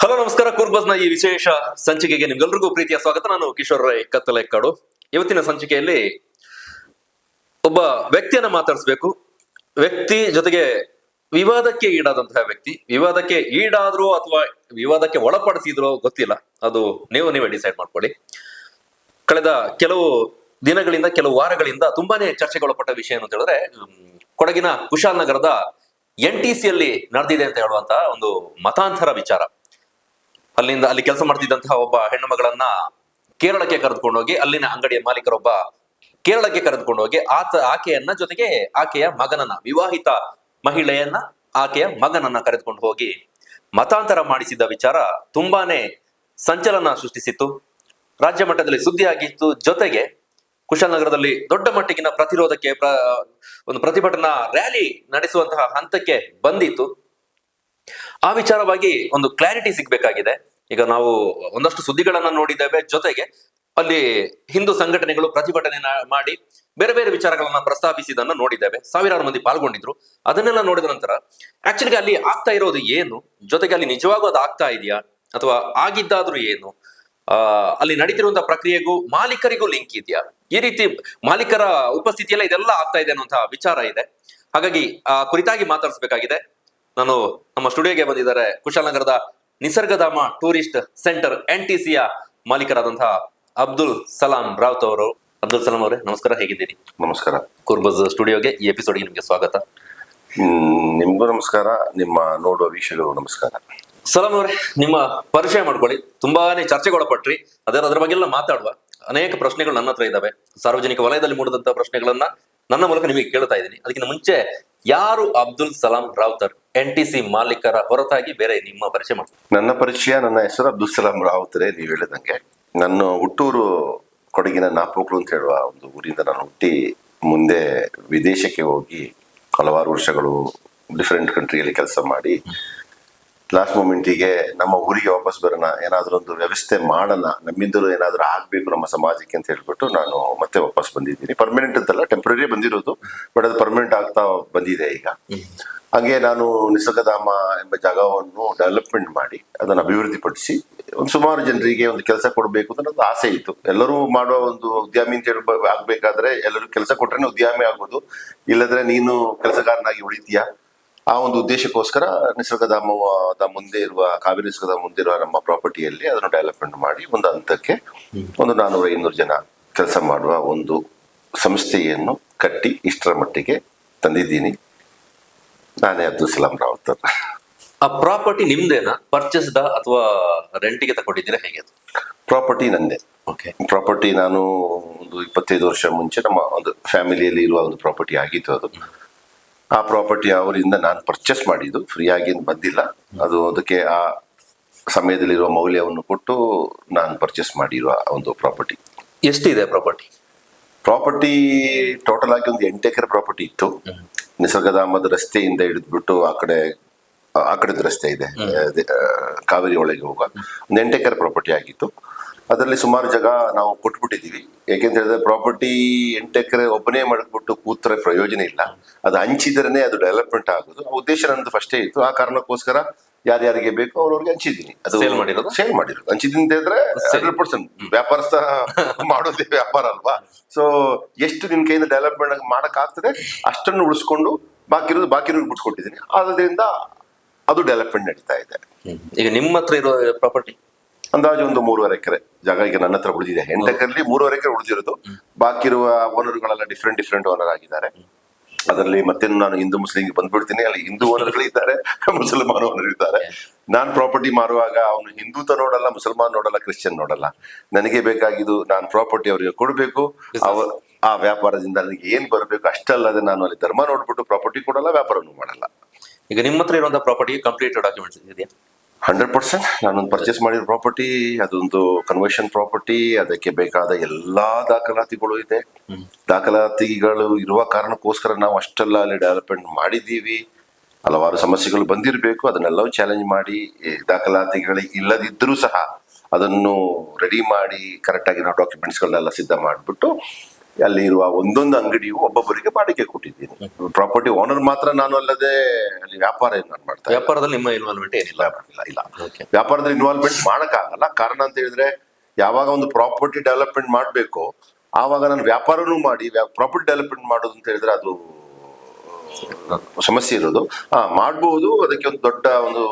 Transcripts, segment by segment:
Hello ನಮಸ್ಕಾರ. ಕೂರ್ಬಸ್ನ ಈ ವಿಶೇಷ ಸಂಚಿಕೆಗೆ ನಿಮ್ಗೆಲ್ರಿಗೂ ಪ್ರೀತಿಯ ಸ್ವಾಗತ. ನಾನು ಕಿಶೋರ್ ರೈ ಕತ್ತಲೆಕ್ಕಾಡು. ಇವತ್ತಿನ ಸಂಚಿಕೆಯಲ್ಲಿ ಒಬ್ಬ ವ್ಯಕ್ತಿಯನ್ನ ಮಾತಾಡಿಸ್ಬೇಕು. ವ್ಯಕ್ತಿ ಜೊತೆಗೆ ವಿವಾದಕ್ಕೆ ಈಡಾದಂತಹ ವ್ಯಕ್ತಿ. ವಿವಾದಕ್ಕೆ ಈಡಾದ್ರೂ ಅಥವಾ ವಿವಾದಕ್ಕೆ ಒಳಪಡಿಸಿದ್ರೋ ಗೊತ್ತಿಲ್ಲ, ಅದು ನೀವೇ ಡಿಸೈಡ್ ಮಾಡ್ಕೊಳ್ಳಿ. ಕಳೆದ ಕೆಲವು ದಿನಗಳಿಂದ, ಕೆಲವು ವಾರಗಳಿಂದ ತುಂಬಾನೇ ಚರ್ಚೆಗೊಳಪಟ್ಟ ವಿಷಯ ಏನು ಅಂತ ಹೇಳಿದ್ರೆ, ಕೊಡಗಿನ ಕುಶಾಲನಗರದ NTCಯಲ್ಲಿ ನಡೆದಿದೆ ಅಂತ ಹೇಳುವಂತ ಒಂದು ಮತಾಂತರ ವಿಚಾರ. ಅಲ್ಲಿ ಕೆಲಸ ಮಾಡ್ತಿದ್ದಂತಹ ಒಬ್ಬ ಹೆಣ್ಣು ಮಗಳನ್ನ ಕೇರಳಕ್ಕೆ ಕರೆದುಕೊಂಡೋಗಿ, ಅಲ್ಲಿನ ಅಂಗಡಿಯ ಮಾಲೀಕರೊಬ್ಬ ಕೇರಳಕ್ಕೆ ಕರೆದುಕೊಂಡೋಗಿ ಆಕೆಯನ್ನ ಜೊತೆಗೆ ಆಕೆಯ ಮಗನನ್ನ, ವಿವಾಹಿತ ಮಹಿಳೆಯನ್ನ, ಆಕೆಯ ಮಗನನ್ನ ಕರೆದುಕೊಂಡು ಹೋಗಿ ಮತಾಂತರ ಮಾಡಿಸಿದ್ದ ವಿಚಾರ ತುಂಬಾನೇ ಸಂಚಲನ ಸೃಷ್ಟಿಸಿತ್ತು. ರಾಜ್ಯ ಮಟ್ಟದಲ್ಲಿ ಸುದ್ದಿ ಆಗಿತ್ತು. ಜೊತೆಗೆ ಕುಶಾಲನಗರದಲ್ಲಿ ದೊಡ್ಡ ಮಟ್ಟಿಗಿನ ಪ್ರತಿರೋಧಕ್ಕೆ ಒಂದು ಪ್ರತಿಭಟನಾ ರ್ಯಾಲಿ ನಡೆಸುವಂತಹ ಹಂತಕ್ಕೆ ಬಂದಿತ್ತು. ಆ ವಿಚಾರವಾಗಿ ಒಂದು ಕ್ಲಾರಿಟಿ ಸಿಗ್ಬೇಕಾಗಿದೆ. ಈಗ ನಾವು ಒಂದಷ್ಟು ಸುದ್ದಿಗಳನ್ನ ನೋಡಿದ್ದೇವೆ. ಜೊತೆಗೆ ಅಲ್ಲಿ ಹಿಂದೂ ಸಂಘಟನೆಗಳು ಪ್ರತಿಭಟನೆ ಮಾಡಿ ಬೇರೆ ಬೇರೆ ವಿಚಾರಗಳನ್ನ ಪ್ರಸ್ತಾಪಿಸಿದನ್ನ ನೋಡಿದ್ದೇವೆ. ಸಾವಿರಾರು ಮಂದಿ ಪಾಲ್ಗೊಂಡಿದ್ರು. ಅದನ್ನೆಲ್ಲ ನೋಡಿದ ನಂತರ ಆಕ್ಚುಲಿ ಅಲ್ಲಿ ಆಗ್ತಾ ಇರೋದು ಏನು, ಜೊತೆಗೆ ಅಲ್ಲಿ ನಿಜವಾಗೂ ಅದು ಆಗ್ತಾ ಇದೆಯಾ ಅಥವಾ ಆಗಿದ್ದಾದ್ರೂ ಏನು, ಅಲ್ಲಿ ನಡೀತಿರುವಂತಹ ಪ್ರಕ್ರಿಯೆಗೂ ಮಾಲೀಕರಿಗೂ ಲಿಂಕ್ ಇದೆಯಾ, ಈ ರೀತಿ ಮಾಲೀಕರ ಉಪಸ್ಥಿತಿಯಲ್ಲ ಇದೆಲ್ಲ ಆಗ್ತಾ ಇದೆ ಅನ್ನುವಂತಹ ವಿಚಾರ ಇದೆ. ಹಾಗಾಗಿ ಆ ಕುರಿತಾಗಿ ಮಾತಾಡಿಸ್ಬೇಕಾಗಿದೆ. ನಾನು ನಮ್ಮ ಸ್ಟುಡಿಯೋಗೆ ಬಂದಿದ್ದಾರೆ ಕುಶಾಲನಗರದ ನಿಸರ್ಗಧಾಮ ಟೂರಿಸ್ಟ್ ಸೆಂಟರ್ NTCಯ ಮಾಲೀಕರಾದಂತಹ ಅಬ್ದುಲ್ ಸಲಾಂ ರಾವುತ್ ಅವರು. ಅಬ್ದುಲ್ ಸಲಾಂ ಅವರೇ, ನಮಸ್ಕಾರ, ಹೇಗಿದ್ದೀರಿ? ನಮಸ್ಕಾರ. ಕೂರ್ಬಸ್ ಸ್ಟುಡಿಯೋಗೆ ಈ ಎಪಿಸೋಡ್ಗೆ ನಿಮಗೆ ಸ್ವಾಗತ. ನಿಮ್ಗೂ ನಮಸ್ಕಾರ, ನಿಮ್ಮ ನೋಡುವ ವೀಕ್ಷಕರು ನಮಸ್ಕಾರ. ಸಲಾಂ ಅವರೇ, ನಿಮ್ಮ ಪರಿಚಯ ಮಾಡ್ಕೊಳ್ಳಿ. ತುಂಬಾನೇ ಚರ್ಚೆಗೊಳಪಟ್ರಿ, ಅದ್ರ ಬಗ್ಗೆ ಎಲ್ಲ ಮಾತಾಡುವ. ಅನೇಕ ಪ್ರಶ್ನೆಗಳು ನನ್ನ ಹತ್ರ ಇದ್ದಾವೆ. ಸಾರ್ವಜನಿಕ ವಲಯದಲ್ಲಿ ಮೂಡಿದಂತಹ ಪ್ರಶ್ನೆಗಳನ್ನ ನನ್ನ ಮೂಲಕ ನಿಮಗೆ ಕೇಳ್ತಾ ಇದ್ದೀನಿ. ಅದಕ್ಕಿಂತ ಮುಂಚೆ, ಯಾರು ಅಬ್ದುಲ್ ಸಲಾಂ ರಾವುತರ್? NTC ಮಾಲೀಕರ ಹೊರತಾಗಿ ಬೇರೆ ನಿಮ್ಮ ಪರಿಚಯ ಮಾಡಿ. ನನ್ನ ಪರಿಚಯ, ನನ್ನ ಹೆಸರು ಅಬ್ದುಲ್ ಸಲಾಂ ರಾವುತರೇ. ನೀವು ಹೇಳಿದಂಗೆ ನನ್ನ ಹುಟ್ಟೂರು ಕೊಡಗಿನ ನಾಪೋಕ್ಲು ಅಂತ ಹೇಳುವ ಒಂದು ಊರಿಂದ ನಾನು ಹುಟ್ಟಿ ಮುಂದೆ ವಿದೇಶಕ್ಕೆ ಹೋಗಿ ಹಲವಾರು ವರ್ಷಗಳು ಡಿಫ್ರೆಂಟ್ ಕಂಟ್ರಿಯಲ್ಲಿ ಕೆಲಸ ಮಾಡಿ ಲಾಸ್ಟ್ ಮೂಮೆಂಟಿಗೆ ನಮ್ಮ ಊರಿಗೆ ವಾಪಸ್ ಬರೋಣ, ಏನಾದ್ರೂ ಒಂದು ವ್ಯವಸ್ಥೆ ಮಾಡೋಣ, ನಮ್ಮಿಂದಲೂ ಏನಾದ್ರೂ ಆಗ್ಬೇಕು ನಮ್ಮ ಸಮಾಜಕ್ಕೆ ಅಂತ ಹೇಳ್ಬಿಟ್ಟು ನಾನು ಮತ್ತೆ ವಾಪಸ್ ಬಂದಿದ್ದೀನಿ. ಪರ್ಮನೆಂಟ್ ಅಂತಲ್ಲ, ಟೆಂಪ್ರರಿ ಬಂದಿರೋದು, ಬಟ್ ಅದು ಪರ್ಮನೆಂಟ್ ಆಗ್ತಾ ಬಂದಿದೆ ಈಗ. ಹಾಗೆ ನಾನು ನಿಸರ್ಗಧಾಮ ಎಂಬ ಜಾಗವನ್ನು ಡೆವಲಪ್ಮೆಂಟ್ ಮಾಡಿ ಅದನ್ನು ಅಭಿವೃದ್ಧಿಪಡಿಸಿ ಒಂದು ಸುಮಾರು ಜನರಿಗೆ ಒಂದು ಕೆಲಸ ಕೊಡಬೇಕು ಅಂತ ನನ್ನ ಆಸೆ ಇತ್ತು. ಎಲ್ಲರೂ ಮಾಡುವ ಒಂದು ಉದ್ಯಮಿ ಅಂತ ಹೇಳಿ ಆಗ್ಬೇಕಾದ್ರೆ ಎಲ್ಲರೂ ಕೆಲಸ ಕೊಟ್ರೇನೆ ಉದ್ಯಮಿ ಆಗೋದು, ಇಲ್ಲದ್ರೆ ನೀನು ಕೆಲಸಗಾರನಾಗಿ ಉಳಿತೀಯಾ. ಆ ಒಂದು ಉದ್ದೇಶಕ್ಕೋಸ್ಕರ ನಿಸರ್ಗಧಾಮದ ಮುಂದೆ ಇರುವ, ಕಾವೇರಿ ನಿಸರ್ಗಧಾಮ ಮುಂದೆ ಇರುವ ನಮ್ಮ ಪ್ರಾಪರ್ಟಿಯಲ್ಲಿ ಅದನ್ನು ಡೆವಲಪ್ಮೆಂಟ್ ಮಾಡಿ ಒಂದು ಹಂತಕ್ಕೆ ಒಂದು 400-500 ಜನ ಕೆಲಸ ಮಾಡುವ ಒಂದು ಸಂಸ್ಥೆಯನ್ನು ಕಟ್ಟಿ ಇಷ್ಟರ ಮಟ್ಟಿಗೆ ತಂದಿದ್ದೀನಿ. ನಾನೇ ಅಬ್ದುಲ್ ಸಲಾಂ ರಾವುತರ್. ಆ ಪ್ರಾಪರ್ಟಿ ನಿಮ್ದೇನಾ, ಪರ್ಚೇಸ್ಡ ಅಥವಾ ರೆಂಟಿಗೆ ತಗೊಂಡಿದ್ದೀರಾ, ಹೇಗೆ? ಪ್ರಾಪರ್ಟಿ ನಂದೇ. ಓಕೆ. ಪ್ರಾಪರ್ಟಿ ನಾನು ಒಂದು 25 ವರ್ಷ ಮುಂಚೆ ನಮ್ಮ ಒಂದು ಫ್ಯಾಮಿಲಿಯಲ್ಲಿ ಇರುವ ಒಂದು ಪ್ರಾಪರ್ಟಿ ಆಗಿತ್ತು. ಅದು ಆ ಪ್ರಾಪರ್ಟಿ ಅವರಿಂದ ನಾನು ಪರ್ಚೇಸ್ ಮಾಡಿದ್ದು, ಫ್ರೀಯಾಗಿ ಬಂದಿಲ್ಲ. ಅದು ಅದಕ್ಕೆ ಆ ಸಮಯದಲ್ಲಿರುವ ಮೌಲ್ಯವನ್ನು ಕೊಟ್ಟು ನಾನು ಪರ್ಚೇಸ್ ಮಾಡಿರುವ ಒಂದು ಪ್ರಾಪರ್ಟಿ. ಎಷ್ಟಿದೆ ಪ್ರಾಪರ್ಟಿ? ಪ್ರಾಪರ್ಟಿ ಟೋಟಲ್ ಆಗಿ ಒಂದು 8 ಎಕರೆ ಪ್ರಾಪರ್ಟಿ ಇತ್ತು. ನಿಸರ್ಗಧಾಮದ ರಸ್ತೆಯಿಂದ ಹಿಡಿದ್ಬಿಟ್ಟು ಆ ಕಡೆದ ರಸ್ತೆ ಇದೆ, ಕಾವೇರಿ ಒಳಗೆ ಹೋಗುವ ಒಂದು 8 ಎಕರೆ ಪ್ರಾಪರ್ಟಿ ಆಗಿತ್ತು. ಅದರಲ್ಲಿ ಸುಮಾರು ಜಾಗ ನಾವು ಕೊಟ್ಬಿಟ್ಟಿದ್ದೀವಿ. ಯಾಕೆಂತ ಹೇಳಿದ್ರೆ ಪ್ರಾಪರ್ಟಿ 8 ಎಕರೆ ಒಬ್ಬನೇ ಮಾಡಿಬಿಟ್ಟು ಕೂತ್ರೆ ಪ್ರಯೋಜನ ಇಲ್ಲ, ಅದು ಹಂಚಿದ್ರೇ ಅದು ಡೆವಲಪ್ಮೆಂಟ್ ಆಗೋದು. ಆ ಉದ್ದೇಶ ನಂದು ಫಸ್ಟೇ ಇತ್ತು. ಆ ಕಾರಣಕ್ಕೋಸ್ಕರ ಯಾರ್ಯಾರಿಗೆ ಬೇಕು ಅವ್ರವ್ರಿಗೆ ಹಂಚಿದ್ದೀನಿ. ಅದು ಸೇಲ್ ಮಾಡಿರೋದು ಹಂಚಿದ್ದೀನಿ ಅಂತ ಹೇಳಿದ್ರೆ 100% ವ್ಯಾಪಾರಸ್ಥ ಮಾಡೋದೇ ವ್ಯಾಪಾರ ಅಲ್ವಾ. ಸೊ ಎಷ್ಟು ನಿನ್ ಕೈಯಿಂದ ಡೆವಲಪ್ಮೆಂಟ್ ಮಾಡಕ್ ಆಗ್ತದೆ ಅಷ್ಟನ್ನು ಉಳಿಸ್ಕೊಂಡು ಬಾಕಿರೋದು ಬಿಟ್ಕೊಟ್ಟಿದ್ದೀನಿ. ಆದ್ರಿಂದ ಅದು ಡೆವಲಪ್ಮೆಂಟ್ ನಡೀತಾ ಇದೆ. ಈಗ ನಿಮ್ಮ ಹತ್ರ ಇರೋ ಪ್ರಾಪರ್ಟಿ ಅಂದಾಜು ಒಂದು 3.5 ಎಕರೆ ಜಾಗ ಈಗ ನನ್ನ ಹತ್ರ ಉಳಿದಿದೆ. 8 ಎಕರೆಲಿ 3.5 ಎಕರೆ ಉಳಿದಿರೋದು. ಬಾಕಿ ಇರುವ ಓನರ್ಗಳೆಲ್ಲ ಡಿಫ್ರೆಂಟ್ ಓನರ್ ಆಗಿದ್ದಾರೆ. ಅದರಲ್ಲಿ ಮತ್ತೆ ನಾನು ಹಿಂದೂ ಮುಸ್ಲಿಂಗೆ ಬಂದ್ಬಿಡ್ತೀನಿ. ಅಲ್ಲಿ ಹಿಂದೂ ಓನರ್ಗಳಿದ್ದಾರೆ, ಮುಸಲ್ಮಾನ್ ಓನರ್ ಇದ್ದಾರೆ. ನಾನ್ ಪ್ರಾಪರ್ಟಿ ಮಾರುವಾಗ ಅವನು ಹಿಂದೂತ ನೋಡಲ್ಲ, ಮುಸಲ್ಮಾನ್ ನೋಡಲ್ಲ, ಕ್ರಿಶ್ಚಿಯನ್ ನೋಡಲ್ಲ. ನನಗೆ ಬೇಕಾಗಿದ್ದು ನಾನು ಪ್ರಾಪರ್ಟಿ ಅವರಿಗೆ ಕೊಡಬೇಕು. ಆ ವ್ಯಾಪಾರದಿಂದ ನನಗೆ ಏನ್ ಬರಬೇಕು ಅಷ್ಟಲ್ಲದೆ ನಾನು ಅಲ್ಲಿ ಧರ್ಮ ನೋಡ್ಬಿಟ್ಟು ಪ್ರಾಪರ್ಟಿ ಕೊಡಲ್ಲ, ವ್ಯಾಪಾರನೂ ಮಾಡಲ್ಲ. ಈಗ ನಿಮ್ಮ ಹತ್ರ ಇರುವಂತಹ ಪ್ರಾಪರ್ಟಿ ಕಂಪ್ಲೀಟ್ ಡಾಕ್ಯುಮೆಂಟ್ಸ್ ಇದೆಯಾ? 100%. ನಾನೊಂದು ಪರ್ಚೇಸ್ ಮಾಡಿರೋ ಪ್ರಾಪರ್ಟಿ, ಅದೊಂದು ಕನ್ವರ್ಷನ್ ಪ್ರಾಪರ್ಟಿ. ಅದಕ್ಕೆ ಬೇಕಾದ ಎಲ್ಲಾ ದಾಖಲಾತಿಗಳು ಇದೆ. ದಾಖಲಾತಿಗಳು ಇರುವ ಕಾರಣಕ್ಕೋಸ್ಕರ ನಾವು ಅಷ್ಟೆಲ್ಲ ಅಲ್ಲಿ ಡೆವಲಪ್ಮೆಂಟ್ ಮಾಡಿದ್ದೀವಿ. ಹಲವಾರು ಸಮಸ್ಯೆಗಳು ಬಂದಿರಬೇಕು, ಅದನ್ನೆಲ್ಲವೂ ಚಾಲೆಂಜ್ ಮಾಡಿ ದಾಖಲಾತಿಗಳು ಇಲ್ಲದಿದ್ದರೂ ಸಹ ಅದನ್ನು ರೆಡಿ ಮಾಡಿ ಕರೆಕ್ಟಾಗಿ ನಾವು ಡಾಕ್ಯುಮೆಂಟ್ಸ್ಗಳನ್ನೆಲ್ಲ ಸಿದ್ಧ ಮಾಡಿಬಿಟ್ಟು ಅಲ್ಲಿ ಇರುವ ಒಂದೊಂದು ಅಂಗಡಿಯು ಒಬ್ಬೊಬ್ಬರಿಗೆ ಬಾಡಿಗೆ ಕೊಟ್ಟಿದ್ದೀನಿ. ಪ್ರಾಪರ್ಟಿ ಓನರ್ ಮಾತ್ರ ನಾನು ಅಲ್ಲದೆ ಅಲ್ಲಿ ವ್ಯಾಪಾರ ಏನು ನಾನು ಮಾಡ್ತಾ ಇಲ್ಲ. ವ್ಯಾಪಾರದಲ್ಲಿ ನಿಮ್ಮ ಇನ್ವಾಲ್ವ್ಮೆಂಟ್ ಏನಿಲ್ಲ. ಇಲ್ಲ. Okay. ವ್ಯಾಪಾರದಲ್ಲಿ ಇನ್ವಾಲ್ವ್ಮೆಂಟ್ ಮಾಡಕ್ಕಾಗಲ್ಲ. ಕಾರಣ ಅಂತ ಹೇಳಿದ್ರೆ ಯಾವಾಗ ಒಂದು ಪ್ರಾಪರ್ಟಿ ಡೆವಲಪ್ಮೆಂಟ್ ಮಾಡಬೇಕು ಆವಾಗ ನಾನು ವ್ಯಾಪಾರನೂ ಮಾಡಿ ಪ್ರಾಪರ್ಟಿ ಡೆವಲಪ್ಮೆಂಟ್ ಮಾಡೋದು ಅಂತ ಹೇಳಿದ್ರೆ ಅದು ಸಮಸ್ಯೆ ಇರೋದು. ಮಾಡ್ಬೋದು, ಅದಕ್ಕೆ ಒಂದು ದೊಡ್ಡ ಒಂದು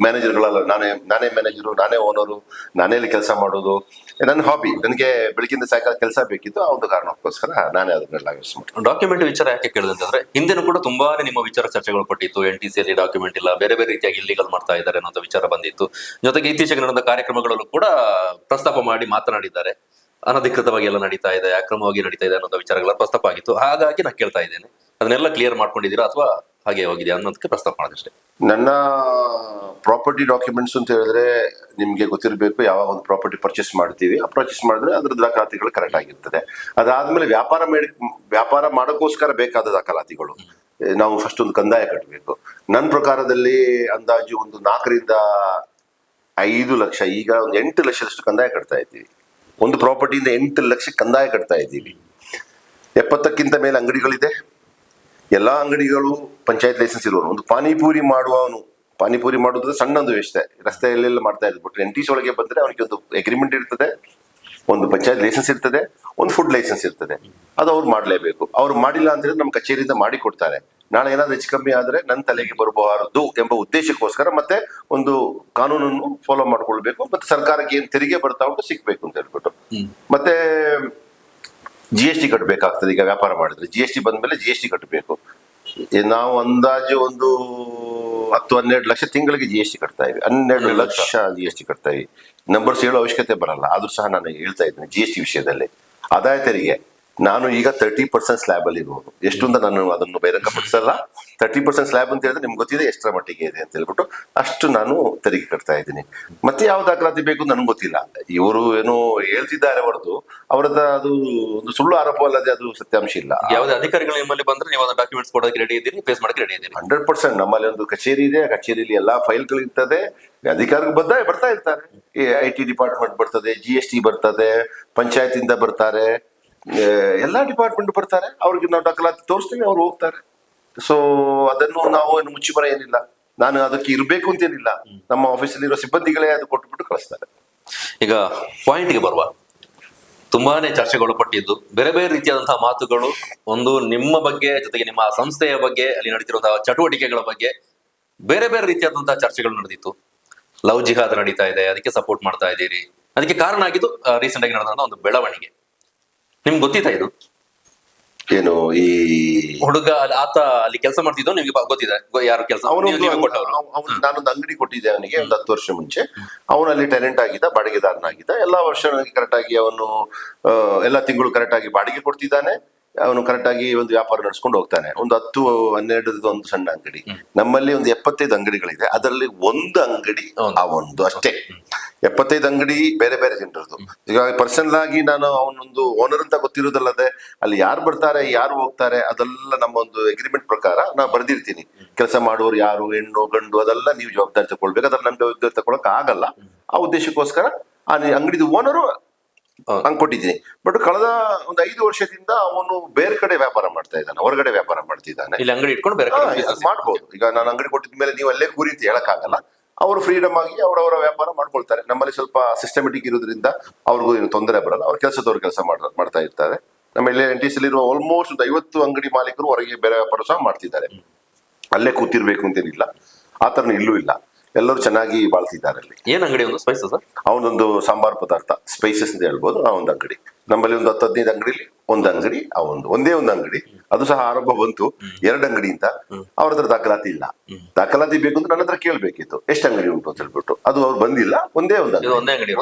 ಮ್ಯಾನೇಜರ್ಗಳಲ್ಲ, ನಾನೇ ಮ್ಯಾನೇಜರು, ನಾನೇ ಓನರು, ನಾನೇ ಅಲ್ಲಿ ಕೆಲಸ ಮಾಡೋದು ನನ್ನ ಹಾಬಿ. ನನಗೆ ಬೆಳಗಿಂದ ಸಾಯಂಕಾಲ ಕೆಲಸ ಬೇಕಿತ್ತು, ಆ ಒಂದು ಕಾರಣಕ್ಕೋಸ್ಕರ ನಾನೇ ಅದನ್ನೆಲ್ಲ ಯೂಸ್ ಮಾಡ್ತೀನಿ. ಡಾಕ್ಯುಮೆಂಟ್ ವಿಚಾರ ಯಾಕೆ ಕೇಳಿದೆ ಅಂತಂದ್ರೆ ಹಿಂದೆನೂ ಕೂಡ ತುಂಬಾನೇ ನಿಮ್ಮ ವಿಚಾರ ಚರ್ಚೆಗಳು ಪಟ್ಟಿತ್ತು. NTC ಅಲ್ಲಿ ಡಾಕ್ಯುಮೆಂಟ್ ಇಲ್ಲ, ಬೇರೆ ಬೇರೆ ರೀತಿಯಾಗಿ ಇಲ್ಲಿಗಲ್ ಮಾಡ್ತಾ ಇದ್ದಾರೆ ಅನ್ನೋ ವಿಚಾರ ಬಂದಿತ್ತು. ಜೊತೆಗೆ ಇತ್ತೀಚೆಗೆ ನಡೆದ ಕಾರ್ಯಕ್ರಮಗಳಲ್ಲೂ ಕೂಡ ಪ್ರಸ್ತಾಪ ಮಾಡಿ ಮಾತನಾಡಿದ್ದಾರೆ. ಅನಧಿಕೃತವಾಗಿ ಎಲ್ಲ ನಡೀತಾ ಇದೆ, ಅಕ್ರಮವಾಗಿ ನಡೀತಾ ಇದೆ ಅನ್ನೋ ವಿಚಾರಗಳ ಪ್ರಸ್ತಾಪ ಆಗಿತ್ತು. ಹಾಗಾಗಿ ನಾನು ಕೇಳ್ತಾ ಇದ್ದೇನೆ, ಅದನ್ನೆಲ್ಲ ಕ್ಲಿಯರ್ ಮಾಡ್ಕೊಂಡಿದ್ದೀರಾ ಅಥವಾ ಹಾಗೆ ಹೋಗಿದೆಯಾ ಅನ್ನೋದಕ್ಕೆ ಪ್ರಸ್ತಾಪ ಮಾಡೋದಷ್ಟೇ. ನನ್ನ ಪ್ರಾಪರ್ಟಿ ಡಾಕ್ಯುಮೆಂಟ್ಸ್ ಅಂತ ಹೇಳಿದ್ರೆ ನಿಮ್ಗೆ ಗೊತ್ತಿರಬೇಕು, ಯಾವಾಗ ಒಂದು ಪ್ರಾಪರ್ಟಿ ಪರ್ಚೇಸ್ ಮಾಡ್ತೀವಿ, ಆ ಪರ್ಚೇಸ್ ಮಾಡಿದ್ರೆ ಅದ್ರ ದಾಖಲಾತಿಗಳು ಕರೆಕ್ಟ್ ಆಗಿರ್ತದೆ. ಅದಾದ್ಮೇಲೆ ವ್ಯಾಪಾರ ಮಾಡೋಕ್ಕೋಸ್ಕರ ಬೇಕಾದ ದಾಖಲಾತಿಗಳು ನಾವು ಫಸ್ಟ್ ಒಂದು ಕಂದಾಯ ಕಟ್ಟಬೇಕು. ನನ್ನ ಪ್ರಕಾರದಲ್ಲಿ ಅಂದಾಜು ಒಂದು 4 ರಿಂದ 5 ಲಕ್ಷ, ಈಗ ಒಂದು 8 ಲಕ್ಷದಷ್ಟು ಕಂದಾಯ ಕಟ್ತಾ ಇದ್ದೀವಿ. ಒಂದು ಪ್ರಾಪರ್ಟಿಯಿಂದ 8 ಲಕ್ಷ ಕಂದಾಯ ಕಟ್ತಾ ಇದ್ದೀವಿ. 70ಕ್ಕಿಂತ ಮೇಲೆ ಅಂಗಡಿಗಳಿದೆ. ಎಲ್ಲಾ ಅಂಗಡಿಗಳು ಪಂಚಾಯತ್ ಲೈಸೆನ್ಸ್ ಇರುವನು. ಒಂದು ಪಾನಿಪುರಿ ಮಾಡೋದು ಸಣ್ಣ ಒಂದು ವ್ಯವಸ್ಥೆ ರಸ್ತೆಯಲ್ಲೆಲ್ಲ ಮಾಡ್ತಾ ಇದ್ರು. ಬಟ್ NTC ಒಳಗೆ ಬಂದ್ರೆ ಅವನಿಗೆ ಒಂದು ಅಗ್ರಿಮೆಂಟ್ ಇರ್ತದೆ, ಒಂದು ಪಂಚಾಯತ್ ಲೈಸೆನ್ಸ್ ಇರ್ತದೆ, ಒಂದು ಫುಡ್ ಲೈಸೆನ್ಸ್ ಇರ್ತದೆ. ಅದು ಅವ್ರು ಮಾಡ್ಲೇಬೇಕು. ಅವ್ರು ಮಾಡಿಲ್ಲ ಅಂತ ಹೇಳಿದ್ರೆ ನಮ್ಮ ಕಚೇರಿಯಿಂದ ಮಾಡಿ ಕೊಡ್ತಾರೆ. ನಾಳೆ ಏನಾದ್ರು ಹೆಚ್ಚು ಕಮ್ಮಿ ಆದ್ರೆ ನನ್ನ ತಲೆಗೆ ಬರಬಾರದು ಎಂಬ ಉದ್ದೇಶಕ್ಕೋಸ್ಕರ ಮತ್ತೆ ಒಂದು ಕಾನೂನನ್ನು ಫಾಲೋ ಮಾಡ್ಕೊಳ್ಬೇಕು. ಮತ್ತೆ ಸರ್ಕಾರಕ್ಕೆ ಏನ್ ತೆರಿಗೆ ಬರ್ತಾ ಉಂಟು ಸಿಗ್ಬೇಕು ಅಂತ ಹೇಳ್ಬಿಟ್ಟು ಮತ್ತೆ GST ಕಟ್ಟಬೇಕಾಗ್ತದೆ. ಈಗ ವ್ಯಾಪಾರ ಮಾಡಿದ್ರೆ GST ಬಂದ್ಮೇಲೆ GST ಕಟ್ಟಬೇಕು. ನಾವು ಅಂದಾಜು ಒಂದು 10-12 ಲಕ್ಷ ತಿಂಗಳಿಗೆ GST ಕಟ್ತಾ ಇವಿ. 12 ಲಕ್ಷ GST ಕಟ್ತಾ ಇವಿ. ನಂಬರ್ಸ್ ಹೇಳೋ ಅವಶ್ಯಕತೆ ಬರಲ್ಲ. ಆದ್ರೂ ಸಹ ನಾನು ಹೇಳ್ತಾ ಇದ್ದೀನಿ GST ವಿಷಯದಲ್ಲಿ ಆದಾಯ ತೆರಿಗೆ ನಾನು ಈಗ 30% ಸ್ಲ್ಯಾಬ್ ಅಲ್ಲಿ ಇರುವುದು. ಎಷ್ಟು ಅಂತ ನಾನು ಅದನ್ನು ಬಹಿರಂಗಪಡಿಸಲ್ಲ. 30% ಸ್ಲ್ಯಾಬ್ ಅಂತ ಹೇಳಿದ್ರೆ ನಿಮ್ಗೆ ಗೊತ್ತಿದೆ ಎಷ್ಟರ ಮಟ್ಟಿಗೆ ಇದೆ ಅಂತ ಹೇಳ್ಬಿಟ್ಟು ಅಷ್ಟು ನಾನು ತೆರಿಗೆ ಕಟ್ತಾ ಇದ್ದೀನಿ. ಮತ್ತೆ ಯಾವ ದಾಖಲಾತಿ ಬೇಕು ನನಗೆ ಗೊತ್ತಿಲ್ಲ. ಇವರು ಏನೋ ಹೇಳ್ತಿದ್ದಾರೆ ಹೊರತು ಅವರದ್ದು ಅದು ಒಂದು ಸುಳ್ಳು ಆರೋಪ ಅಲ್ಲದೆ ಅದು ಸತ್ಯಾಂಶ ಇಲ್ಲ. ಯಾವುದೇ ಅಧಿಕಾರಿಗಳು ನಿಮ್ಮಲ್ಲಿ ಬಂದ್ರೆ ನೀವು ಡಾಕ್ಯುಮೆಂಟ್ಸ್ ಕೊಡೋಕೆ ರೆಡಿ ಇದ್ದೀರಿ, ಫೇಸ್ ಮಾಡಕ್ಕೆ ರೆಡಿ ಇದ್ದೀರಿ? 100%. ನಮ್ಮಲ್ಲಿ ಒಂದು ಕಚೇರಿ ಇದೆ, ಆ ಕಚೇರಿಯಲ್ಲಿ ಎಲ್ಲಾ ಫೈಲ್ಗಳು ಇರ್ತದೆ. ಅಧಿಕಾರಿಗಳು ಬರ್ತಾ ಇರ್ತಾರೆ. IT ಡಿಪಾರ್ಟ್ಮೆಂಟ್ ಬರ್ತದೆ, GST ಬರ್ತದೆ, ಪಂಚಾಯತ್ ಇಂದ ಬರ್ತಾರೆ, ಎಲ್ಲಾ ಡಿಪಾರ್ಟ್ಮೆಂಟ್ ಬರ್ತಾರೆ. ಅವ್ರಿಗೆ ನಾವು ದಾಖಲಾತಿ ತೋರಿಸ್ತೀವಿ, ಅವ್ರು ಹೋಗ್ತಾರೆ. ಸೊ ಅದನ್ನು ನಾವು ಏನು ಮುಚ್ಚಿಮರ ಏನಿಲ್ಲ. ನಾನು ಅದಕ್ಕೆ ಇರ್ಬೇಕು ಅಂತೇನಿಲ್ಲ. ನಮ್ಮ ಆಫೀಸಲ್ಲಿ ಇರೋ ಸಿಬ್ಬಂದಿಗಳೇ ಅದು ಕೊಟ್ಟುಬಿಟ್ಟು ಕಳಿಸ್ತಾರೆ. ಈಗ ಪಾಯಿಂಟ್ಗೆ ಬರುವ, ತುಂಬಾನೇ ಚರ್ಚೆಗಳು ಪಟ್ಟಿದ್ದು, ಬೇರೆ ಬೇರೆ ರೀತಿಯಾದಂತಹ ಮಾತುಗಳು, ಒಂದು ನಿಮ್ಮ ಬಗ್ಗೆ, ಜೊತೆಗೆ ನಿಮ್ಮ ಸಂಸ್ಥೆಯ ಬಗ್ಗೆ, ಅಲ್ಲಿ ನಡೀತಿರುವಂತಹ ಚಟುವಟಿಕೆಗಳ ಬಗ್ಗೆ ಬೇರೆ ಬೇರೆ ರೀತಿಯಾದಂತಹ ಚರ್ಚೆಗಳು ನಡೆದಿತ್ತು. ಲವ್ ಜಿಹಾದ್ ನಡೀತಾ ಇದೆ, ಅದಕ್ಕೆ ಸಪೋರ್ಟ್ ಮಾಡ್ತಾ ಇದ್ದೀರಿ. ಅದಕ್ಕೆ ಕಾರಣ ಆಗಿದ್ದು ರೀಸೆಂಟ್ ಆಗಿ ನಡೆದಂತಹ ಒಂದು ಬೆಳವಣಿಗೆ. ನಿಮ್ಗೆ ಗೊತ್ತಿತ್ತಾ ಇದು? ಏನು ಈ ಹುಡುಗ ಆತ ಅಲ್ಲಿ ಕೆಲಸ ಮಾಡ್ತಿದ್ದು ನಿಮ್ಗೆ ಗೊತ್ತಿದೆ ಯಾರು ಕೆಲಸ? ನಾನೊಂದು ಅಂಗಡಿ ಕೊಟ್ಟಿದ್ದೆ ಅವನಿಗೆ ಒಂದು 10 ವರ್ಷ ಮುಂಚೆ. ಅವನಲ್ಲಿ ಟೆನೆಂಟ್ ಆಗಿದ್ದ, ಬಾಡಿಗೆದಾರನಾಗಿದ್ದ. ಎಲ್ಲಾ ವರ್ಷ ನನಗೆ ಕರೆಕ್ಟ್ ಆಗಿ ಅವನು ಎಲ್ಲಾ ತಿಂಗಳು ಕರೆಕ್ಟ್ ಆಗಿ ಬಾಡಿಗೆ ಕೊಡ್ತಿದ್ದಾನೆ. ಅವನು ಕರೆಕ್ಟ್ ಆಗಿ ಒಂದು ವ್ಯಾಪಾರ ನಡೆಸ್ಕೊಂಡು ಹೋಗ್ತಾನೆ. ಒಂದು 10-12 ಒಂದು ಸಣ್ಣ ಅಂಗಡಿ. ನಮ್ಮಲ್ಲಿ ಒಂದು 75 ಅಂಗಡಿಗಳಿದೆ. ಅದರಲ್ಲಿ ಒಂದು ಅಂಗಡಿ ಅವನದು ಅಷ್ಟೇ. 75 ಅಂಗಡಿ ಬೇರೆ ಬೇರೆ ಜನರದ್ದು. ಈಗ ಪರ್ಸನಲ್ ಆಗಿ ನಾನು ಅವನೊಂದು ಓನರ್ ಅಂತ ಗೊತ್ತಿರೋದಲ್ಲದೆ ಅಲ್ಲಿ ಯಾರು ಬರ್ತಾರೆ ಯಾರು ಹೋಗ್ತಾರೆ ಅದೆಲ್ಲ ನಮ್ಮ ಒಂದು ಅಗ್ರಿಮೆಂಟ್ ಪ್ರಕಾರ ನಾನು ಬರ್ದಿರ್ತೀನಿ. ಕೆಲಸ ಮಾಡುವವರು ಯಾರು, ಹೆಣ್ಣು ಗಂಡು, ಅದೆಲ್ಲ ನೀವು ಜವಾಬ್ದಾರಿ ತಗೊಳ್ಬೇಕು. ಅದ್ರಲ್ಲಿ ನಮ್ಗೆ ಜವಾಬ್ದಾರಿ ತಗೊಳಕ್ ಆಗಲ್ಲ. ಆ ಉದ್ದೇಶಕ್ಕೋಸ್ಕರ ಆ ಅಂಗಡಿದು ಓನರು ಹಂಗ್ ಕೊಟ್ಟಿದ್ದೀನಿ. ಬಟ್ ಕಳೆದ ಒಂದು 5 ವರ್ಷದಿಂದ ಅವನು ಬೇರೆ ಕಡೆ ವ್ಯಾಪಾರ ಮಾಡ್ತಾ ಇದ್ದಾನೆ, ಹೊರಗಡೆ ವ್ಯಾಪಾರ ಮಾಡ್ತಿದ್ದಾನೆ. ಇಲ್ಲಿ ಅಂಗಡಿ ಇಟ್ಕೊಂಡು ಬೇರೆ ಮಾಡ್ಬೋದು. ಈಗ ನಾನು ಅಂಗಡಿ ಕೊಟ್ಟಿದ ಮೇಲೆ ನೀವು ಅಲ್ಲೇ ಕೂರಿ ಅಂತ ಹೇಳಕ್ಕಾಗಲ್ಲ. ಅವರು ಫ್ರೀಡಮ್ ಆಗಿ ಅವರವರ ವ್ಯಾಪಾರ ಮಾಡ್ಕೊಳ್ತಾರೆ. ನಮ್ಮಲ್ಲಿ ಸ್ವಲ್ಪ ಸಿಸ್ಟಮೆಟಿಕ್ ಇರೋದ್ರಿಂದ ಅವ್ರಿಗೂ ಏನು ತೊಂದರೆ ಬರಲ್ಲ. ಅವ್ರ ಕೆಲಸದವ್ರು ಕೆಲಸ ಮಾಡ್ತಾ ಇರ್ತಾರೆ. ನಮ್ಮಲ್ಲಿ NTC ಇರುವ ಆಲ್ಮೋಸ್ಟ್ 50 ಅಂಗಡಿ ಮಾಲೀಕರು ಹೊರಗೆ ಬೇರೆ ವ್ಯಾಪಾರ ಸಹ ಮಾಡ್ತಿದ್ದಾರೆ. ಅಲ್ಲೇ ಕೂತಿರ್ಬೇಕು ಅಂತೇನಿಲ್ಲ, ಆ ಥರನೂ ಇಲ್ಲೂ ಇಲ್ಲ. ಎಲ್ಲರೂ ಚೆನ್ನಾಗಿ ಬಾಳ್ತಿದ್ದಾರೆ ಅಲ್ಲಿ. ಏನ್ ಅಂಗಡಿ? ಒಂದು ಸ್ಪೈಸಸ್, ಅವನೊಂದು ಸಾಂಬಾರ್ ಪದಾರ್ಥ ಸ್ಪೈಸಸ್ ಅಂತ ಹೇಳ್ಬೋದು. ಆ ಒಂದು ಅಂಗಡಿ ನಮ್ಮಲ್ಲಿ ಒಂದು 10-15 ಅಂಗಡಿಲಿ ಒಂದು ಅಂಗಡಿ, ಒಂದೇ ಒಂದು ಅಂಗಡಿ. ಅದು ಸಹ ಆರಂಭ ಬಂತು 2 ಅಂಗಡಿಯಿಂದ. ಅವ್ರ ಹತ್ರ ದಾಖಲಾತಿ ಇಲ್ಲ. ದಾಖಲಾತಿ ಬೇಕು ಅಂತ ನನ್ನ ಹತ್ರ ಕೇಳ್ಬೇಕಿತ್ತು, ಎಷ್ಟು ಅಂಗಡಿ ಉಂಟು ಅಂತ ಹೇಳ್ಬಿಟ್ಟು. ಅದು ಅವ್ರು ಬಂದಿಲ್ಲ. ಒಂದೇ ಅಂಗಡಿ.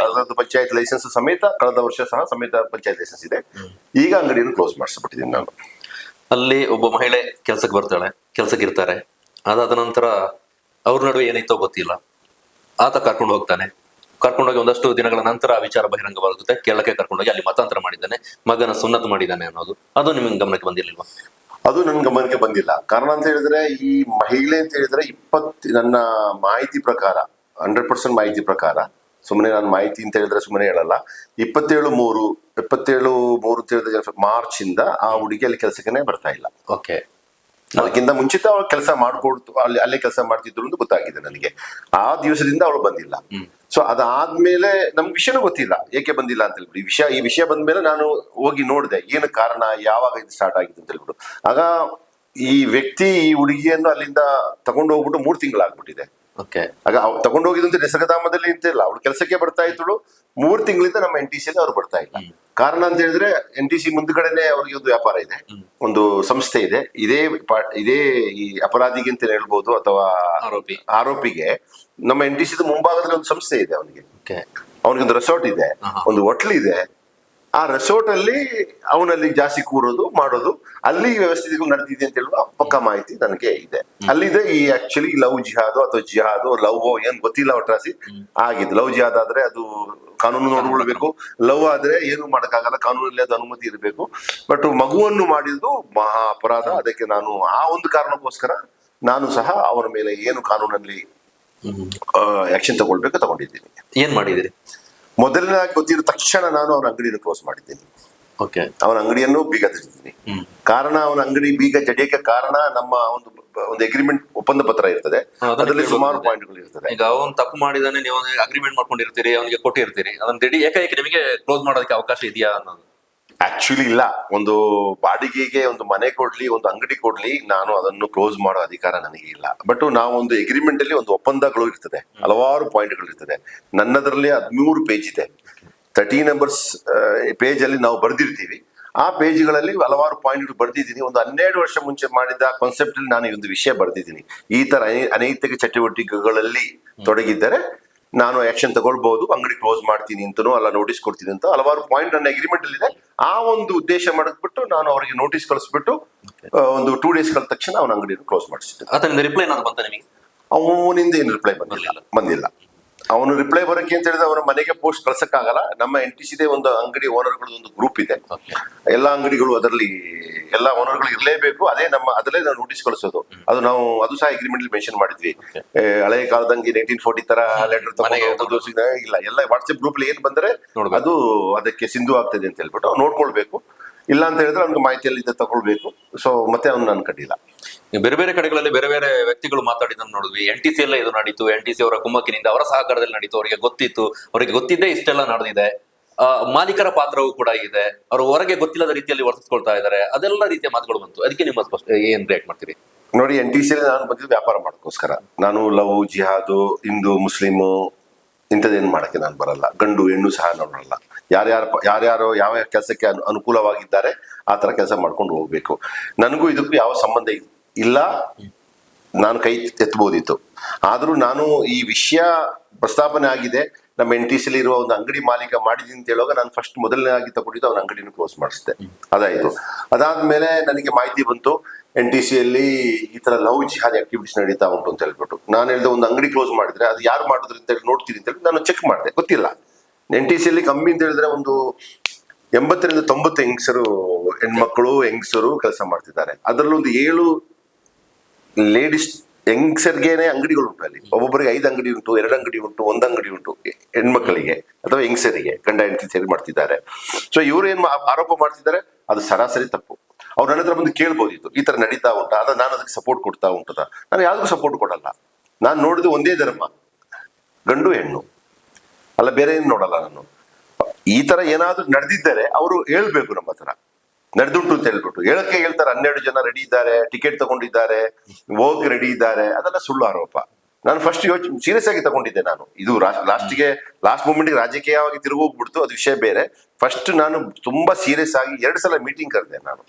ಅದರದ್ದು ಪಂಚಾಯತ್ ಲೈಸೆನ್ಸ್ ಸಮೇತ ಕಳೆದ ವರ್ಷ ಸಹ ಸಮೇತ ಪಂಚಾಯತ್ ಲೈಸೆನ್ಸ್ ಇದೆ. ಈಗ ಅಂಗಡಿಯನ್ನು ಕ್ಲೋಸ್ ಮಾಡಿಸ್ಬಿಟ್ಟಿದ್ದೀನಿ ನಾನು. ಅಲ್ಲಿ ಒಬ್ಬ ಮಹಿಳೆ ಕೆಲ್ಸಕ್ಕೆ ಬರ್ತಾಳೆ, ಕೆಲ್ಸಕ್ಕೆ ಇರ್ತಾರೆ. ಅದಾದ ನಂತರ ಅವ್ರ ನಡುವೆ ಏನಿತ್ತೋ ಗೊತ್ತಿಲ್ಲ, ಆತ ಕರ್ಕೊಂಡು ಹೋಗ್ತಾನೆ. ಕರ್ಕೊಂಡೋಗಿ ಒಂದಷ್ಟು ದಿನಗಳ ನಂತರ ಆ ವಿಚಾರ ಬಹಿರಂಗವಾಗುತ್ತೆ. ಕೇರಳಕ್ಕೆ ಕರ್ಕೊಂಡೋಗಿ ಅಲ್ಲಿ ಮತಾಂತರ ಮಾಡಿದ್ದಾನೆ, ಮಗನ ಸುನ್ನತ್ ಮಾಡಿದ್ದಾನೆ ಅನ್ನೋದು. ಅದು ನಿಮ್ಗೆ ಗಮನಕ್ಕೆ ಬಂದಿರ್ಲಿಲ್ವಾ? ಅದು ನನ್ನ ಗಮನಕ್ಕೆ ಬಂದಿಲ್ಲ. ಕಾರಣ ಅಂತ ಹೇಳಿದ್ರೆ ಈ ಮಹಿಳೆ ಅಂತ ಹೇಳಿದ್ರೆ ನನ್ನ ಮಾಹಿತಿ ಪ್ರಕಾರ 100% ಮಾಹಿತಿ ಪ್ರಕಾರ ಸುಮ್ಮನೆ ನಾನು ಮಾಹಿತಿ ಅಂತ ಹೇಳಿದ್ರೆ ಸುಮ್ಮನೆ ಹೇಳಲ್ಲ. 27/3 ಅಂತ ಹೇಳಿದ್ರೆ ಮಾರ್ಚ್ ಇಂದ ಆ ಹುಡುಗಿ ಅಲ್ಲಿ ಕೆಲಸಕ್ಕೆ ಬರ್ತಾ ಇಲ್ಲ. ಓಕೆ. ಅದಕ್ಕಿಂತ ಮುಂಚಿತ ಅವಳು ಕೆಲಸ ಮಾಡ್ಕೊಡ್ತು, ಅಲ್ಲೇ ಕೆಲಸ ಮಾಡ್ತಿದ್ರು ಅಂತ ಗೊತ್ತಾಗಿದೆ ನನಗೆ. ಆ ದಿವಸದಿಂದ ಅವಳು ಬಂದಿಲ್ಲ. ಸೊ ಅದಾದ್ಮೇಲೆ ನಮ್ಗೆ ವಿಷಯನೂ ಗೊತ್ತಿಲ್ಲ ಏಕೆ ಬಂದಿಲ್ಲ ಅಂತ ಹೇಳ್ಬಿಟ್ಟು. ಈ ವಿಷಯ ಬಂದ್ಮೇಲೆ ನಾನು ಹೋಗಿ ನೋಡಿದೆ ಏನು ಕಾರಣ, ಯಾವಾಗ ಇದು ಸ್ಟಾರ್ಟ್ ಆಗಿದೆ ಅಂತ ಹೇಳ್ಬಿಟ್ಟು. ಆಗ ಈ ವ್ಯಕ್ತಿ ಈ ಹುಡುಗಿಯನ್ನು ಅಲ್ಲಿಂದ ತಗೊಂಡು ಹೋಗ್ಬಿಟ್ಟು 3 ತಿಂಗಳಾಗ್ಬಿಟ್ಟಿದೆ. ಆಗ ತಗೊಂಡೋಗಿದಂತೆ ನಿಸರ್ಗಧಾಮದಲ್ಲಿ ಅಂತಿಲ್ಲ, ಅವಳು ಕೆಲಸಕ್ಕೆ ಬರ್ತಾ ಇದ್ದಳು. 3 ತಿಂಗಳಿಂದ ನಮ್ಮ NTC ಅವ್ರು ಬರ್ತಾ ಇಲ್ಲ. ಕಾರಣ ಅಂತ ಹೇಳಿದ್ರೆ NTC ಮುಂದ್ಗಡೆನೆ ಅವ್ರಿಗೆ ಒಂದು ವ್ಯಾಪಾರ ಇದೆ, ಒಂದು ಸಂಸ್ಥೆ ಇದೆ. ಇದೇ ಈ ಅಪರಾಧಿಗೆ ಅಂತ ಹೇಳ್ಬೋದು ಅಥವಾ ಆರೋಪಿಗೆ ನಮ್ಮ NTC ಮುಂಭಾಗದಲ್ಲಿ ಒಂದು ಸಂಸ್ಥೆ ಇದೆ. ಅವನಿಗೆ ಒಂದು ರೆಸಾರ್ಟ್ ಇದೆ, ಒಂದು ಹೋಟ್ಲ್ ಇದೆ. ಆ ರೆಸಾರ್ಟ್ ಅಲ್ಲಿ ಅವನಲ್ಲಿ ಜಾಸ್ತಿ ಕೂರೋದು ಮಾಡೋದು, ಅಲ್ಲಿ ವ್ಯವಸ್ಥೆಗಳು ನಡೆದಿದೆ ಅಂತ ಹೇಳುವ ಪಕ್ಕ ಮಾಹಿತಿ ನನಗೆ ಇದೆ. ಅಲ್ಲಿದೆ ಈ ಆಕ್ಚುಲಿ ಲವ್ ಜಿಹಾದ್ ಅಥವಾ ಜಿಹಾದ್ ಲವ್ ಏನ್ ಗೊತ್ತಿಲ್ಲ ಒಟ್ರಾಸಿ ಆಗಿದೆ. ಲವ್ ಜಿಹಾದ್ ಆದ್ರೆ ಅದು ಕಾನೂನು ನೋಡ್ಕೊಳ್ಬೇಕು, ಲವ್ ಆದ್ರೆ ಏನು ಮಾಡಕ್ಕಾಗಲ್ಲ, ಕಾನೂನಲ್ಲಿ ಅದು ಅನುಮತಿ ಇರಬೇಕು. ಬಟ್ ಮಗುವನ್ನು ಮಾಡಿದ್ದು ಮಹಾ ಅಪರಾಧ. ಅದಕ್ಕೆ ನಾನು ಆ ಒಂದು ಕಾರಣಕ್ಕೋಸ್ಕರ ನಾನು ಸಹ ಅವರ ಮೇಲೆ ಏನು ಕಾನೂನಲ್ಲಿ ಆಕ್ಷನ್ ತಗೊಳ್ಬೇಕು ತಗೊಂಡಿದ್ದೀನಿ. ಏನ್ ಮಾಡಿದಿರಿ? ಮೊದಲನೇದಾಗಿ ಗೊತ್ತಿರೋ ತಕ್ಷಣ ನಾನು ಅವನ ಅಂಗಡಿಯನ್ನು ಕ್ಲೋಸ್ ಮಾಡಿದ್ದೀನಿ. ಅವನ ಅಂಗಡಿಯನ್ನು ಬೀಗ ತೆಗೆದಿದ್ದೀನಿ. ಕಾರಣ ಅವನ ಅಂಗಡಿ ಬೀಗ ಜಡಿಯಕ್ಕೆ ಕಾರಣ ನಮ್ಮ ಒಂದು ಅಗ್ರಿಮೆಂಟ್ ಒಪ್ಪಂದ ಪತ್ರ ಇರ್ತದೆ, ಅದರಲ್ಲಿ ಸುಮಾರು ಪಾಯಿಂಟ್ಗಳು ಇರ್ತದೆ. ಈಗ ಅವನು ತಪ್ಪು ಮಾಡಿದಾನೆ, ನೀವು ಅಗ್ರಿಮೆಂಟ್ ಮಾಡ್ಕೊಂಡಿರ್ತೀರಿ, ಅವನಿಗೆ ಕೊಟ್ಟಿರ್ತೀರಿ, ಅದನ್ನ ಏಕಾಏಕಿ ನಿಮಗೆ ಕ್ಲೋಸ್ ಮಾಡೋದಕ್ಕೆ ಅವಕಾಶ ಇದೆಯಾ ಅನ್ನೋದು? ಆಕ್ಚುಲಿ ಇಲ್ಲ. ಒಂದು ಬಾಡಿಗೆಗೆ ಒಂದು ಮನೆ ಕೊಡ್ಲಿ, ಒಂದು ಅಂಗಡಿ ಕೊಡ್ಲಿ, ನಾನು ಅದನ್ನು ಕ್ಲೋಸ್ ಮಾಡೋ ಅಧಿಕಾರ ನನಗೆ ಇಲ್ಲ. ಬಟ್ ನಾವು ಒಂದು ಅಗ್ರಿಮೆಂಟ್ ಅಲ್ಲಿ ಒಂದು ಒಪ್ಪಂದಗಳು ಇರ್ತದೆ, ಹಲವಾರು ಪಾಯಿಂಟ್ಗಳು ಇರ್ತದೆ. ನನ್ನದ್ರಲ್ಲಿ 13 ಪೇಜ್ ಇದೆ. 30 ನಂಬರ್ಸ್ ಪೇಜ್ ಅಲ್ಲಿ ನಾವು ಬರ್ದಿರ್ತೀವಿ. ಆ ಪೇಜ್ಗಳಲ್ಲಿ ಹಲವಾರು ಪಾಯಿಂಟ್ಗಳು ಬರ್ದಿದ್ದೀನಿ. ಒಂದು 12 ವರ್ಷ ಮುಂಚೆ ಮಾಡಿದ ಕಾನ್ಸೆಪ್ಟ್ ಅಲ್ಲಿ ನಾನು ಈ ಒಂದು ವಿಷಯ ಬರ್ದಿದ್ದೀನಿ. ಈ ತರ ಅನೈತಿಕ ಚಟುವಟಿಕೆಗಳಲ್ಲಿ ತೊಡಗಿದ್ದರೆ ನಾನು ಆಕ್ಷನ್ ತಗೊಳ್ಬಹುದು, ಅಂಗಡಿ ಕ್ಲೋಸ್ ಮಾಡ್ತೀನಿ ಅಂತನೋ ಅಲ್ಲ ನೋಟಿಸ್ ಕೊಡ್ತೀನಿ ಅಂತ ಹಲವಾರು ಪಾಯಿಂಟ್ ನನ್ನ ಅಗ್ರಿಮೆಂಟ್ ಅಲ್ಲಿ ಇದೆ. ಆ ಒಂದು ಉದ್ದೇಶ ಮಾಡಿಬಿಟ್ಟು ನಾನು ಅವರಿಗೆ ನೋಟಿಸ್ ಕಳಿಸ್ಬಿಟ್ಟು ಒಂದು 2 ಡೇಸ್ ಕಳೆದ ತಕ್ಷಣ ಅವನ ಅಂಗಡಿಯನ್ನು ಕ್ಲೋಸ್ ಮಾಡಿಸಿದ್ದೆ. ಅದರಿಂದ ರಿಪ್ಲೈ ಏನಾದ್ರು ಬಂತ ನಿಮಗೆ? ಅವನಿಂದ ಏನು ರಿಪ್ಲೈ ಬಂದಿಲ್ಲ. ಅವನು ರಿಪ್ಲೈ ಬರೋಕೆ ಅಂತ ಹೇಳಿದ್ರೆ ಅವನ ಮನೆಗೆ ಪೋಸ್ಟ್ ಕಳ್ಸಕ್ಕಾಗಲ್ಲ. ನಮ್ಮ NTC ಒಂದು ಅಂಗಡಿ ಓನರ್ಗಳದ್ದು ಒಂದು ಗ್ರೂಪ್ ಇದೆ. ಎಲ್ಲಾ ಅಂಗಡಿಗಳು ಅದರಲ್ಲಿ ಎಲ್ಲಾ ಓನರ್ಗಳು ಇರಲೇಬೇಕು. ಅದರಲ್ಲೇ ನಾವು ನೋಟಿಸ್ ಕಳಿಸೋದು. ಅದು ಸಹ ಅಗ್ರಿಮೆಂಟ್ ಮೆನ್ಷನ್ ಮಾಡಿದ್ವಿ. ಹಳೆಯ ಕಾಲದಂಗೆ 1940 ತರ ಲೆಟರ್ ತಗೊಂಡು ಇಲ್ಲ, ಎಲ್ಲ ವಾಟ್ಸ್ಆಪ್ ಗ್ರೂಪ್ ಏನ್ ಬಂದ್ರೆ ಅದು ಅದಕ್ಕೆ ಸಿಂಧು ಆಗ್ತದೆ ಅಂತ ಹೇಳ್ಬಿಟ್ಟು ನೋಡ್ಕೊಳ್ಬೇಕು. ಇಲ್ಲ ಅಂತ ಹೇಳಿದ್ರೆ ಅವ್ನಿಗೆ ಮಾಹಿತಿಯಲ್ಲಿ ತಗೊಳ್ಬೇಕು. ಸೊ ಮತ್ತೆ ಅವ್ನು ನಾನು ಕಡ್ಡಿಲ್ಲ. ಬೇರೆ ಬೇರೆ ಕಡೆಗಳಲ್ಲಿ ಬೇರೆ ಬೇರೆ ವ್ಯಕ್ತಿಗಳು ಮಾತಾಡಿದ್ದನ್ನು ನೋಡಿದ್ವಿ. NTC ಎಲ್ಲ ಇದು ನಡೀತು, NTC ಅವರ ಕುಮ್ಮಕ್ಕಿನಿಂದ ಅವರ ಸಹಕಾರದಲ್ಲಿ ನಡೀತು, ಅವರಿಗೆ ಗೊತ್ತಿತ್ತು, ಅವರಿಗೆ ಗೊತ್ತಿದ್ದೇ ಇಷ್ಟೆಲ್ಲ ನಡೆದಿದೆ. ಮಾಲೀಕರ ಪಾತ್ರವೂ ಕೂಡ ಇದೆ, ಅವರು ಹೊರಗೆ ಗೊತ್ತಿಲ್ಲದ ರೀತಿಯಲ್ಲಿ ವರ್ತಿಸ್ಕೊಳ್ತಾ ಇದ್ದಾರೆ, ಅದೆಲ್ಲ ರೀತಿಯ ಮಾತುಗಳು ಬಂತು. ಅದಕ್ಕೆ ನಿಮ್ಮ ಏನ್ ರಿಯಾಕ್ಟ್ ಮಾಡ್ತೀರಿ? ನೋಡಿ, NTC ನಾನು ಬಂದಿದ್ದು ವ್ಯಾಪಾರ ಮಾಡೋಕ್ಕೋಸ್ಕರ. ನಾನು ಲವ್ ಜಿಹಾದು ಹಿಂದೂ ಮುಸ್ಲಿಮು ಇಂಥದ್ದೇನು ಮಾಡಕ್ಕೆ ನಾನು ಬರಲ್ಲ. ಗಂಡು ಹೆಣ್ಣು ಸಹ ನೋಡಲ್ಲ. ಯಾರ್ಯಾರು ಯಾವ ಕೆಲಸಕ್ಕೆ ಅನುಕೂಲವಾಗಿದ್ದಾರೆ ಆ ತರ ಕೆಲಸ ಮಾಡ್ಕೊಂಡು ಹೋಗ್ಬೇಕು. ನನಗೂ ಇದಕ್ಕೂ ಯಾವ ಸಂಬಂಧ ಇಲ್ಲ. ನಾನು ಕೈ ಎತ್ತಬಹುದಿತ್ತು. ಆದ್ರೂ ನಾನು ಈ ವಿಷಯ ಪ್ರಸ್ತಾಪನೆ ಆಗಿದೆ, ನಮ್ಮ NTC ಇರುವ ಒಂದು ಅಂಗಡಿ ಮಾಲೀಕ ಮಾಡಿದೀನಿ ಅಂತ ಹೇಳುವಾಗ ನಾನು ಫಸ್ಟ್ ಮೊದಲನೇದಾಗಿ ತಗೊಂಡಿದ್ದು ಅವನ ಅಂಗಡಿನ ಕ್ಲೋಸ್ ಮಾಡಿಸಿದೆ. ಅದಾಯ್ತು. ಅದಾದ್ಮೇಲೆ ನನಗೆ ಮಾಹಿತಿ ಬಂತು NTC ಈ ತರ ಲವ್ ಜಿಹಾದ್ ಆಕ್ಟಿವಿಟೀಸ್ ನಡೀತಾ ಉಂಟು ಅಂತ ಹೇಳ್ಬಿಟ್ಟು. ನಾನು ಹೇಳಿದೆ ಒಂದು ಅಂಗಡಿ ಕ್ಲೋಸ್ ಮಾಡಿದ್ರೆ ಅದು ಯಾರು ಮಾಡಿದ್ರು ಅಂತ ಹೇಳಿ ನೋಡ್ತೀನಿ ಅಂತ ಹೇಳಿ ನಾನು ಚೆಕ್ ಮಾಡಿದೆ. ಗೊತ್ತಿಲ್ಲ. NTC ಕಮ್ಮಿ ಅಂತ ಹೇಳಿದ್ರೆ ಒಂದು 80 ರಿಂದ 90 ಹೆಣ್ಮಕ್ಳು ಹೆಂಗಸರು ಕೆಲಸ ಮಾಡ್ತಿದ್ದಾರೆ. ಅದರಲ್ಲಿ ಒಂದು 7 ಲೇಡೀಸ್ ಹೆಂಗಸರ್ಗೇನೆ ಅಂಗಡಿಗಳು ಉಂಟು. ಅಲ್ಲಿ ಒಬ್ಬೊಬ್ಬರಿಗೆ 5 ಅಂಗಡಿ ಉಂಟು, 2 ಅಂಗಡಿ ಉಂಟು, 1 ಅಂಗಡಿ ಉಂಟು ಹೆಣ್ಮಕ್ಳಿಗೆ ಅಥವಾ ಹೆಂಗಸರಿಗೆ, ಗಂಡ ಹೆಂಡತಿ ಸೇರಿ ಮಾಡ್ತಿದ್ದಾರೆ. ಸೊ ಇವ್ರು ಏನ್ ಆರೋಪ ಮಾಡ್ತಿದ್ದಾರೆ ಅದು ಸರಾಸರಿ ತಪ್ಪು. ಅವ್ರು ನನ್ನ ಹತ್ರ ಬಂದು ಕೇಳ್ಬೋದಿತ್ತು, ಈ ತರ ನಡೀತಾ ಉಂಟಾ, ನಾನು ಅದಕ್ಕೆ ಸಪೋರ್ಟ್ ಕೊಡ್ತಾ ಉಂಟದ. ನಾನು ಯಾವ್ದಕ್ಕೂ ಸಪೋರ್ಟ್ ಕೊಡಲ್ಲ. ನಾನು ನೋಡಿದ ಒಂದೇ ಧರ್ಮ, ಗಂಡು ಹೆಣ್ಣು, ಅಲ್ಲ ಬೇರೆ ಏನು ನೋಡಲ್ಲ ನಾನು. ಈ ತರ ಏನಾದ್ರೂ ನಡೆದಿದ್ದರೆ ಅವರು ಹೇಳ್ಬೇಕು, ನಮ್ಮ ಹತ್ರ ನಡೆದುಂಟು ಅಂತ ಹೇಳ್ಬಿಟ್ಟು ಹೇಳಕ್ಕೆ ಹೇಳ್ತಾರೆ. 12 ಜನ ರೆಡಿ ಇದ್ದಾರೆ, ಟಿಕೆಟ್ ತಗೊಂಡಿದ್ದಾರೆ, ಹೋಗಿ ರೆಡಿ ಇದ್ದಾರೆ, ಅದೆಲ್ಲ ಸುಳ್ಳು ಆರೋಪ. ನಾನು ಫಸ್ಟ್ ಸೀರಿಯಸ್ ಆಗಿ ತಗೊಂಡಿದ್ದೆ. ನಾನು ಇದು ಲಾಸ್ಟ್ ಮೂಮೆಂಟ್ಗೆ ರಾಜಕೀಯವಾಗಿ ತಿರುಗೋಗ್ಬಿಡ್ತು, ಅದು ವಿಷಯ ಬೇರೆ. ಫಸ್ಟ್ ನಾನು ತುಂಬಾ ಸೀರಿಯಸ್ ಆಗಿ 2 ಸಲ ಮೀಟಿಂಗ್ ಕರೆದೆ ನಾನು.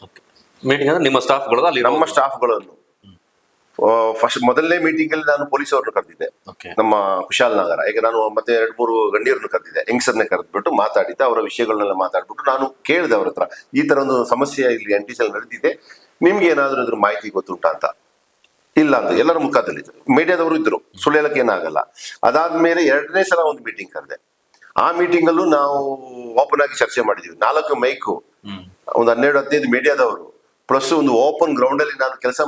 ಮೀಟಿಂಗ್ ಅಂದ್ರೆ ನಿಮ್ಮ ಸ್ಟಾಫ್ಗಳು? ಅಲ್ಲಿ ನಮ್ಮ ಸ್ಟಾಫ್ಗಳನ್ನು ಫಸ್ಟ್ ಮೊದಲನೇ ಮೀಟಿಂಗ್ ಅಲ್ಲಿ ನಾನು ಪೊಲೀಸ್ ಅವ್ರನ್ನ ಕರೆದಿದ್ದೆ, ನಮ್ಮ ಕುಶಾಲ್ ನಗರ. ಈಗ ನಾನು ಮತ್ತೆ 2-3 ಗಂಡಿಯರನ್ನು ಕರೆದಿದ್ದೆ, ಹೆಂಗಸರ್ನೇ ಕರೆದ್ಬಿಟ್ಟು ಮಾತಾಡಿದ್ದೆ. ಅವರ ವಿಷಯಗಳನ್ನೆಲ್ಲ ಮಾತಾಡ್ಬಿಟ್ಟು ನಾನು ಕೇಳಿದೆ ಅವ್ರ ಹತ್ರ, ಈ ತರ ಒಂದು ಸಮಸ್ಯೆ ಇಲ್ಲಿ NTC ನಡೆದಿದೆ, ನಿಮ್ಗೆ ಏನಾದ್ರೂ ಇದ್ರ ಮಾಹಿತಿ ಗೊತ್ತುಂಟಾ ಅಂತ. ಇಲ್ಲ ಅಂತ ಎಲ್ಲರ ಮುಖದಲ್ಲಿ ಮೀಡಿಯಾದವರು ಇದ್ರು, ಸುಳ್ಳು ಹೇಳಕ್ಕೆ ಏನಾಗಲ್ಲ. ಅದಾದ್ಮೇಲೆ 2ನೇ ಸಲ ಒಂದು ಮೀಟಿಂಗ್ ಕರೆದೆ. ಆ ಮೀಟಿಂಗ್ ಅಲ್ಲೂ ನಾವು ಓಪನ್ ಆಗಿ ಚರ್ಚೆ ಮಾಡಿದೀವಿ. 4 ಮೈಕು, ಒಂದು 12-15 ಮೀಡಿಯಾದವರು, ಪ್ಲಸ್ ಒಂದು ಓಪನ್ ಗ್ರೌಂಡ್ ಅಲ್ಲಿ ನಾನು ಕೆಲಸ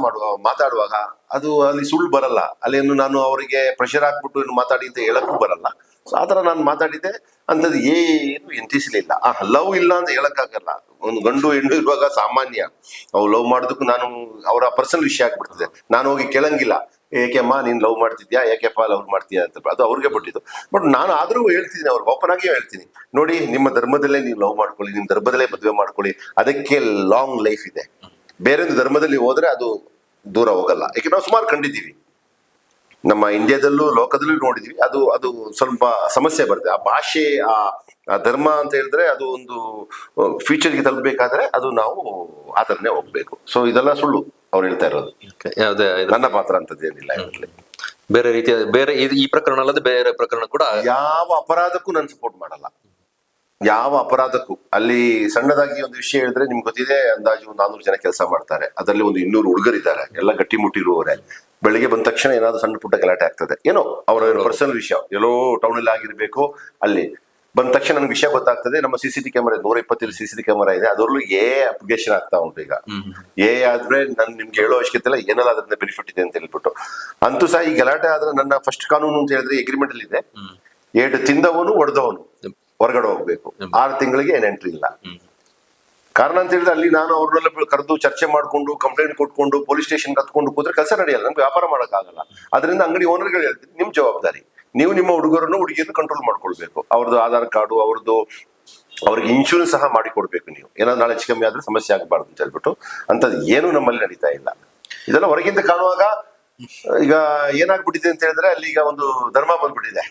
ಮಾತಾಡುವಾಗ ಅದು ಅಲ್ಲಿ ಸುಳ್ಳು ಬರಲ್ಲ. ಅಲ್ಲಿ ನಾನು ಅವರಿಗೆ ಪ್ರೆಷರ್ ಹಾಕ್ಬಿಟ್ಟು ಮಾತಾಡಿ ಅಂತ ಹೇಳಕ್ಕೂ ಬರಲ್ಲ. ಸೊ ಆ ಥರ ನಾನು ಮಾತಾಡಿದ್ದೆ. ಅಂಥದ್ದು ಏನು ಎಂತಿಸಲಿಲ್ಲ. ಲವ್ ಇಲ್ಲ ಅಂತ ಹೇಳಕ್ಕಾಗಲ್ಲ. ಒಂದು ಗಂಡು ಹೆಣ್ಣು ಇರುವಾಗ ಸಾಮಾನ್ಯ ಅವು ಲವ್ ಮಾಡೋದಕ್ಕೂ ನಾನು ಅವರ ಪರ್ಸನಲ್ ವಿಷಯ ಆಗ್ಬಿಡ್ತದೆ. ನಾನು ಹೋಗಿ ಕೇಳಂಗಿಲ್ಲ, ಏಕೆಮ್ಮ ನೀನ್ ಲವ್ ಮಾಡ್ತಿದ್ಯಾ, ಯಾಕೆಪ್ಪ ಲವ್ ಮಾಡ್ತೀಯಾ ಅಂತ. ಅದು ಅವ್ರಿಗೆ ಬಿಟ್ಟಿದ್ದು. ಬಟ್ ನಾನು ಆದ್ರೂ ಹೇಳ್ತೀನಿ, ಅವ್ರಿಗೆ ಓಪನ್ ಆಗಿ ಹೇಳ್ತೀನಿ, ನೋಡಿ ನಿಮ್ಮ ಧರ್ಮದಲ್ಲೇ ನೀವು ಲವ್ ಮಾಡ್ಕೊಳ್ಳಿ, ನಿಮ್ಮ ಧರ್ಮದಲ್ಲೇ ಮದುವೆ ಮಾಡ್ಕೊಳ್ಳಿ, ಅದಕ್ಕೆ ಲಾಂಗ್ ಲೈಫ್ ಇದೆ. ಬೇರೊಂದು ಧರ್ಮದಲ್ಲಿ ಹೋದ್ರೆ ಅದು ದೂರ ಹೋಗಲ್ಲ. ಯಾಕೆ ನಾವು ಸುಮಾರು ಕಂಡಿದ್ದೀವಿ, ನಮ್ಮ ಇಂಡಿಯಾದಲ್ಲೂ ಲೋಕದಲ್ಲೂ ನೋಡಿದೀವಿ. ಅದು ಅದು ಸ್ವಲ್ಪ ಸಮಸ್ಯೆ ಬರುತ್ತೆ. ಆ ಭಾಷೆ, ಆ ಧರ್ಮ ಅಂತ ಹೇಳಿದ್ರೆ ಅದು ಒಂದು ಫ್ಯೂಚರ್ಗೆ ತಲುಪಬೇಕಾದ್ರೆ ಅದು ನಾವು ಆ ಥರನೇ ಹೋಗ್ಬೇಕು. ಸೊ ಇದೆಲ್ಲ ಸುಳ್ಳು ಅವ್ರು ಹೇಳ್ತಾ ಇರೋದು. ಯಾವುದೇ ನನ್ನ ಪಾತ್ರ ಅಂತದ್ದೇನಿಲ್ಲ ಇದರಲ್ಲಿ. ಬೇರೆ ರೀತಿಯ ಬೇರೆ ಈ ಪ್ರಕರಣ ಅಲ್ಲದೆ ಬೇರೆ ಪ್ರಕರಣ ಕೂಡ ಯಾವ ಅಪರಾಧಕ್ಕೂ ನಾನು ಸಪೋರ್ಟ್ ಮಾಡಲ್ಲ. ಯಾವ ಅಪರಾಧಕ್ಕೂ. ಅಲ್ಲಿ ಸಣ್ಣದಾಗಿ ಒಂದು ವಿಷಯ ಹೇಳಿದ್ರೆ ನಿಮ್ಗೆ ಗೊತ್ತಿದೆ, ಅಂದಾಜು 400 ಜನ ಕೆಲಸ ಮಾಡ್ತಾರೆ. ಅದರಲ್ಲಿ ಒಂದು 200 ಹುಡುಗರಿದ್ದಾರೆ, ಎಲ್ಲ ಗಟ್ಟಿ ಮುಟ್ಟಿರುವವರೇ. ಬೆಳಿಗ್ಗೆ ಬಂದ ತಕ್ಷಣ ಏನಾದ್ರು ಸಣ್ಣ ಪುಟ್ಟ ಗಲಾಟೆ ಆಗ್ತದೆ, ಏನೋ ಅವರ ಪರ್ಸನಲ್ ವಿಷಯ, ಎಲ್ಲೋ ಟೌನ್ ಅಲ್ಲಿ ಆಗಿರ್ಬೇಕು. ಅಲ್ಲಿ ಬಂದ ತಕ್ಷಣ ನನ್ಗೆ ವಿಷಯ ಗೊತ್ತಾಗ್ತದೆ. ನಮ್ಮ CCTV ಕ್ಯಾಮರಾ 120 CCTV ಕ್ಯಾಮರಾ ಇದೆ. ಅದರಲ್ಲೂ ಅಪ್ಲಿಕೇಶನ್ ಆಗ್ತಾ ಉಂಟು ಈಗ. ಆದ್ರೆ ನಾನು ನಿಮ್ಗೆ ಹೇಳೋ ಅವಶ್ಯಕತೆ ಇಲ್ಲ, ಏನೆಲ್ಲ ಅದರಿಂದ ಬೆನಿಫಿಟ್ ಇದೆ ಅಂತ ಹೇಳ್ಬಿಟ್ಟು. ಅಂತೂ ಸಹ ಈ ಗಲಾಟೆ ಆದ್ರೆ ನನ್ನ ಫಸ್ಟ್ ಕಾನೂನು ಅಂತ ಹೇಳಿದ್ರೆ ಅಗ್ರಿಮೆಂಟ್ ಅಲ್ಲಿ ಇದೆ, ಏಟು ತಿಂದವನು ಹೊಡೆದವನು ಹೊರಗಡೆ ಹೋಗ್ಬೇಕು, 6 ತಿಂಗಳಿಗೆ ಏನ್ ಎಂಟ್ರಿ ಇಲ್ಲ. ಕಾರಣ ಅಂತ ಹೇಳಿದ್ರೆ ಅಲ್ಲಿ ನಾನು ಅವ್ರನ್ನೆಲ್ಲ ಕರೆದು ಚರ್ಚೆ ಮಾಡ್ಕೊಂಡು ಕಂಪ್ಲೇಂಟ್ ಕೊಟ್ಕೊಂಡು ಪೊಲೀಸ್ ಸ್ಟೇಷನ್ ಕತ್ಕೊಂಡು ಕೂತ್ರೆ ಕೆಲಸ ನಡೆಯಲ್ಲ, ನಮ್ಗೆ ವ್ಯಾಪಾರ ಮಾಡೋಕ್ಕಾಗಲ್ಲ. ಅದರಿಂದ ಅಂಗಡಿ ಓನರ್ಗಳು ಹೇಳ್ತೀನಿ, ನಿಮ್ ಜವಾಬ್ದಾರಿ, ನೀವು ನಿಮ್ಮ ಹುಡುಗರನ್ನು ಹುಡುಗಿಯನ್ನು ಕಂಟ್ರೋಲ್ ಮಾಡ್ಕೊಳ್ಬೇಕು. ಅವ್ರದ್ದು ಆಧಾರ್ ಕಾರ್ಡು, ಅವ್ರಿಗೆ ಇನ್ಶೂರೆನ್ಸ್ ಸಹ ಮಾಡಿಕೊಡ್ಬೇಕು. ನೀವು ಏನಾದ್ರು ನಾಳೆ ಹೆಚ್ಚು ಕಮ್ಮಿ ಆದ್ರೆ ಸಮಸ್ಯೆ ಆಗಬಾರ್ದು ಅಂತ ಹೇಳ್ಬಿಟ್ಟು. ಅಂತದ್ದು ಏನು ನಮ್ಮಲ್ಲಿ ನಡೀತಾ ಇಲ್ಲ. ಇದೆಲ್ಲ ಹೊರಗಿಂದ ಕಾಣುವಾಗ ಈಗ ಏನಾಗ್ಬಿಟ್ಟಿದೆ ಅಂತ ಹೇಳಿದ್ರೆ ಅಲ್ಲಿ ಈಗ ಒಂದು ಧರ್ಮ ಬಂದ್ಬಿಟ್ಟಿದೆ,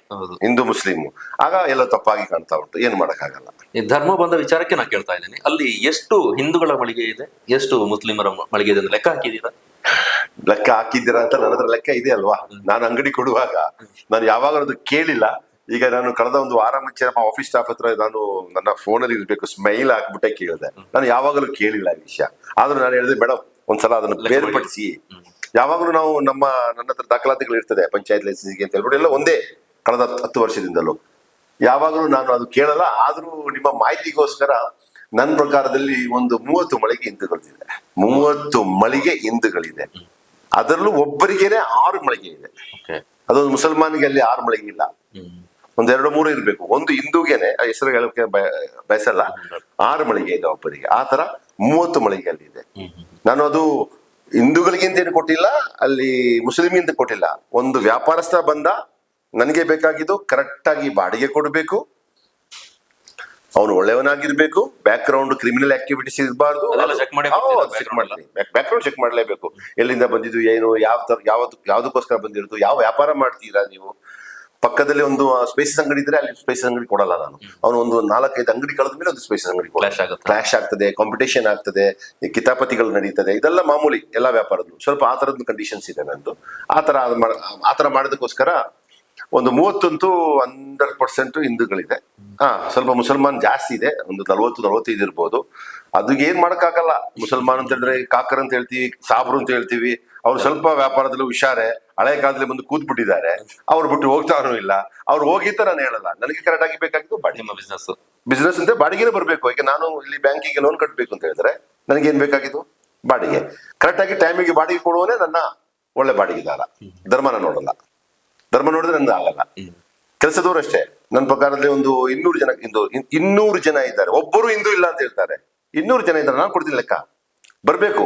ಹಿಂದೂ ಮುಸ್ಲಿಂ. ಆಗ ಎಲ್ಲ ತಪ್ಪಾಗಿ ಕಾಣ್ತಾ ಉಂಟು, ಏನು ಮಾಡಕ್ಕಾಗಲ್ಲ. ಈ ಧರ್ಮ ಬಂದ ವಿಚಾರಕ್ಕೆ ನಾನು ಕೇಳ್ತಾ ಇದ್ದೀನಿ, ಅಲ್ಲಿ ಎಷ್ಟು ಹಿಂದೂಗಳ ಮಳಿಗೆ ಇದೆ, ಎಷ್ಟು ಮುಸ್ಲಿಮರ ಮಳಿಗೆ ಇದೆ ಅಂತ ಲೆಕ್ಕ ಹಾಕಿದ್ದೀರಾ? ಲೆಕ್ಕ ಹಾಕಿದ್ದೀರಾ ಅಂತ ನನ್ನ ಹತ್ರ ಲೆಕ್ಕ ಇದೆ ಅಲ್ವಾ. ನಾನು ಅಂಗಡಿ ಕೊಡುವಾಗ ನಾನು ಯಾವಾಗ ಅದು ಕೇಳಿಲ್ಲ. ಈಗ ನಾನು ಕಳೆದ ಒಂದು ವಾರ ಮುಂಚೆ ನಮ್ಮ ಆಫೀಸ್ ಸ್ಟಾಫ್ ಹತ್ರ ನಾನು ನನ್ನ ಫೋನಲ್ಲಿ ಇರ್ಬೇಕು ಸ್ಮೈಲ್ ಹಾಕ್ಬಿಟ್ಟೆ ಕೇಳಿದೆ. ನಾನು ಯಾವಾಗಲೂ ಕೇಳಿಲ್ಲ ಈ ವಿಷಯ. ಆದ್ರೂ ನಾನು ಹೇಳಿದೆ, ಮೇಡಮ್ ಒಂದ್ಸಲ ಅದನ್ನು ಬೇರ್ಪಡಿಸಿ. ಯಾವಾಗಲೂ ನಾವು ನನ್ನ ಹತ್ರ ದಾಖಲಾತಿಗಳು ಇರ್ತದೆ, ಪಂಚಾಯತ್ ಲೈಸೆನ್ಸ್ಗೆ ಅಂತ ಹೇಳ್ಬಿಟ್ಟು ಎಲ್ಲ ಒಂದೇ ಕಳೆದ 10 ವರ್ಷದಿಂದಲೂ. ಯಾವಾಗಲೂ ನಾನು ಅದು ಕೇಳಲ್ಲ. ಆದ್ರೂ ನಿಮ್ಮ ಮಾಹಿತಿಗೋಸ್ಕರ ನನ್ನ ಪ್ರಕಾರದಲ್ಲಿ ಒಂದು 30 ಮಳಿಗೆ ಹಿಂದೂಗಳಿದೆ. 30 ಮಳಿಗೆ ಹಿಂದೂಗಳಿದೆ. ಅದರಲ್ಲೂ ಒಬ್ಬರಿಗೇನೆ 6 ಮಳಿಗೆ ಇದೆ. ಅದೊಂದು ಮುಸಲ್ಮಾನಿಗೆ ಅಲ್ಲಿ 6 ಮಳಿಗೆ ಇಲ್ಲ, ಒಂದ್ 2-3 ಇರ್ಬೇಕು. ಒಂದು ಹಿಂದೂಗೆನೆ ಹೆಸರು ಹೇಳಕ್ಕೆ ಬಯಸಲ್ಲ, 6 ಮಳಿಗೆ ಇದೆ ಒಬ್ಬರಿಗೆ. ಆ ತರ 30 ಮಳಿಗೆ ಅಲ್ಲಿ ಇದೆ. ನಾನು ಅದು ಹಿಂದೂಗಳಿಗಿಂತ ಏನು ಕೊಟ್ಟಿಲ್ಲ, ಅಲ್ಲಿ ಮುಸ್ಲಿಮಿಂದ ಕೊಟ್ಟಿಲ್ಲ. ಒಂದು ವ್ಯಾಪಾರಸ್ಥ ಬಂದ, ನನಗೆ ಬೇಕಾಗಿದ್ದು ಕರೆಕ್ಟ್ ಆಗಿ ಬಾಡಿಗೆ ಕೊಡಬೇಕು, ಅವನು ಒಳ್ಳೆಯವನಾಗಿರ್ಬೇಕು, ಬ್ಯಾಕ್ ಗ್ರೌಂಡ್ ಕ್ರಿಮಿನಲ್ ಆಕ್ಟಿವಿಟೀಸ್ ಇರಬಾರ್ದು. ಬ್ಯಾಕ್ ಗ್ರೌಂಡ್ ಚೆಕ್ ಮಾಡಲೇಬೇಕು. ಎಲ್ಲಿಂದ ಬಂದಿದ್ದು, ಏನು, ಯಾವ್ದಕ್ಕೋಸ್ಕರ ಬಂದಿರೋದು, ಯಾವ ವ್ಯಾಪಾರ ಮಾಡ್ತೀರಾ ನೀವು. ಪಕ್ಕದಲ್ಲಿ ಒಂದು ಸ್ಪೈಸಸ್ ಅಂಗಡಿ ಇದ್ರೆ ಅಲ್ಲಿ ಸ್ಪೈಸಸ್ ಅಂಗಡಿ ಕೊಡಲ್ಲ ನಾನು. ಅವನು ಒಂದು 4-5 ಅಂಗಡಿ ಕಳೆದ ಮೇಲೆ ಒಂದು ಸ್ಪೈಸಸ್ ಅಂಗಡಿ ಕ್ಲಾಶ್ ಆಗ್ತದೆ, ಕಾಂಪಿಟೇಷನ್ ಆಗ್ತದೆ, ಕಿತಾಪತಿಗಳು ನಡೀತದೆ. ಇದೆಲ್ಲ ಮಾಮೂಲಿ ಎಲ್ಲ ವ್ಯಾಪಾರದ್ದು. ಸ್ವಲ್ಪ ಆ ತರದ್ದು ಕಂಡೀಷನ್ಸ್ ಇದೆ ನಂದು. ಆ ತರ ಮಾಡೋದಕ್ಕೋಸ್ಕರ ಒಂದು 30 100% ಹಿಂದೂಗಳಿದೆ. ಸ್ವಲ್ಪ ಮುಸಲ್ಮಾನ್ ಜಾಸ್ತಿ ಇದೆ, ಒಂದು 40-45 ಇರ್ಬೋದು. ಅದಕ್ಕೆ ಏನ್ ಮಾಡಕ್ಕಾಗಲ್ಲ. ಮುಸಲ್ಮಾನ್ ಅಂತ ಹೇಳಿದ್ರೆ ಕಾಕರ್ ಅಂತ ಹೇಳ್ತೀವಿ, ಸಾಬ್ರು ಅಂತ ಹೇಳ್ತೀವಿ. ಅವ್ರು ಸ್ವಲ್ಪ ವ್ಯಾಪಾರದಲ್ಲೂ ಹುಷಾರೆ, ಹಳೆ ಕಾಲದಲ್ಲಿ ಬಂದು ಕೂತ್ ಬಿಟ್ಟಿದ್ದಾರೆ. ಅವ್ರು ಬಿಟ್ಟು ಹೋಗ್ತಾನೂ ಇಲ್ಲ. ಅವ್ರು ಹೋಗಿತ್ತ ನಾನು ಹೇಳಲ್ಲ. ನನಗೆ ಕರೆಕ್ಟ್ ಆಗಿ ಬೇಕಾಗಿದ್ದು ಬಾಡಿಗೆ. ಬಿಸ್ನೆಸ್ ಅಂತ ಬಾಡಿಗೆನೇ ಬರ್ಬೇಕು. ಈಗ ನಾನು ಇಲ್ಲಿ ಬ್ಯಾಂಕಿಗೆ ಲೋನ್ ಕಟ್ಟಬೇಕು ಅಂತ ಹೇಳಿದ್ರೆ ನನಗೆ ಏನ್ ಬೇಕಾಗಿದ್ದು ಬಾಡಿಗೆ. ಕರೆಕ್ಟ್ ಆಗಿ ಟೈಮಿಗೆ ಬಾಡಿಗೆ ಕೊಡುವನೇ ನನ್ನ ಒಳ್ಳೆ ಬಾಡಿಗೆದಾರ. ಧರ್ಮನ ನೋಡಲ್ಲ. ಧರ್ಮ ನೋಡಿದ್ರೆ ನನ್ಗೆ ಆಗಲ್ಲ. ಕೆಲಸದವರು ಅಷ್ಟೇ. ನನ್ನ ಪ್ರಕಾರದಲ್ಲಿ ಒಂದು 200 ಜನ ಇದ್ದಾರೆ. ಒಬ್ಬರು ಹಿಂದೂ ಇಲ್ಲ ಅಂತ ಹೇಳ್ತಾರೆ. 200 ಜನ ಇದ್ದಾರೆ. ನಾನು ಕೊಡ್ತೀನಿ ಲೆಕ್ಕ. ಬರ್ಬೇಕು.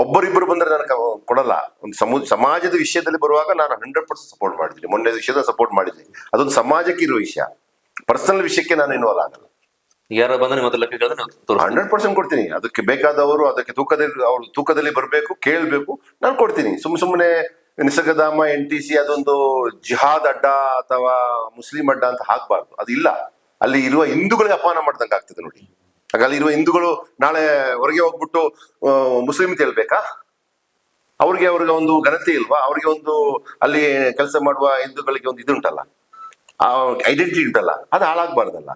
ಒಬ್ಬರಿಬ್ಬರು ಬಂದ್ರೆ ನಾನು ಕೊಡಲ್ಲ. ಒಂದು ಸಮಾಜದ ವಿಷಯದಲ್ಲಿ ಬರುವಾಗ ನಾನು 100% ಸಪೋರ್ಟ್ ಮಾಡಿದ್ದೀನಿ. ಮೊನ್ನೆ ವಿಷಯದ ಸಪೋರ್ಟ್ ಮಾಡಿದ್ದೀನಿ. ಅದೊಂದು ಸಮಾಜಕ್ಕೆ ಇರುವ ವಿಷಯ. ಪರ್ಸನಲ್ ವಿಷಯಕ್ಕೆ ನಾನು ಇನ್ವಾಲ್ವ್ ಆಗಲ್ಲ. ಯಾರು ಬಂದ್ರೆ 100% ಕೊಡ್ತೀನಿ. ಅದಕ್ಕೆ ಬೇಕಾದವರು ಅದಕ್ಕೆ ತೂಕದಲ್ಲಿ ಬರಬೇಕು, ಕೇಳಬೇಕು, ನಾನು ಕೊಡ್ತೀನಿ. ಸುಮ್ಮನೆ ನಿಸರ್ಗಧಾಮ NTC ಅದೊಂದು ಜಿಹಾದ್ ಅಡ್ಡ ಅಥವಾ ಮುಸ್ಲಿಂ ಅಡ್ಡ ಅಂತ ಹಾಕ್ಬಾರ್ದು. ಅದು ಇಲ್ಲ. ಅಲ್ಲಿ ಇರುವ ಹಿಂದೂಗಳಿಗೆ ಅಪಮಾನ ಮಾಡ್ದಂಗೆ ಆಗ್ತದೆ ನೋಡಿ. ಆಗ ಅಲ್ಲಿ ಇರುವ ಹಿಂದೂಗಳು ನಾಳೆ ಹೊರಗೆ ಹೋಗ್ಬಿಟ್ಟು ಮುಸ್ಲಿಂ ಅಂತ ಹೇಳ್ಬೇಕಾ? ಅವ್ರಿಗೆ ಒಂದು ಘನತೆ ಇಲ್ವಾ? ಅವ್ರಿಗೆ ಒಂದು ಅಲ್ಲಿ ಕೆಲಸ ಮಾಡುವ ಹಿಂದೂಗಳಿಗೆ ಒಂದು ಇದುಂಟಲ್ಲ, ಆ ಐಡೆಂಟಿಟಿ ಉಂಟಲ್ಲ, ಅದು ಹಾಳಾಗ್ಬಾರ್ದಲ್ಲ.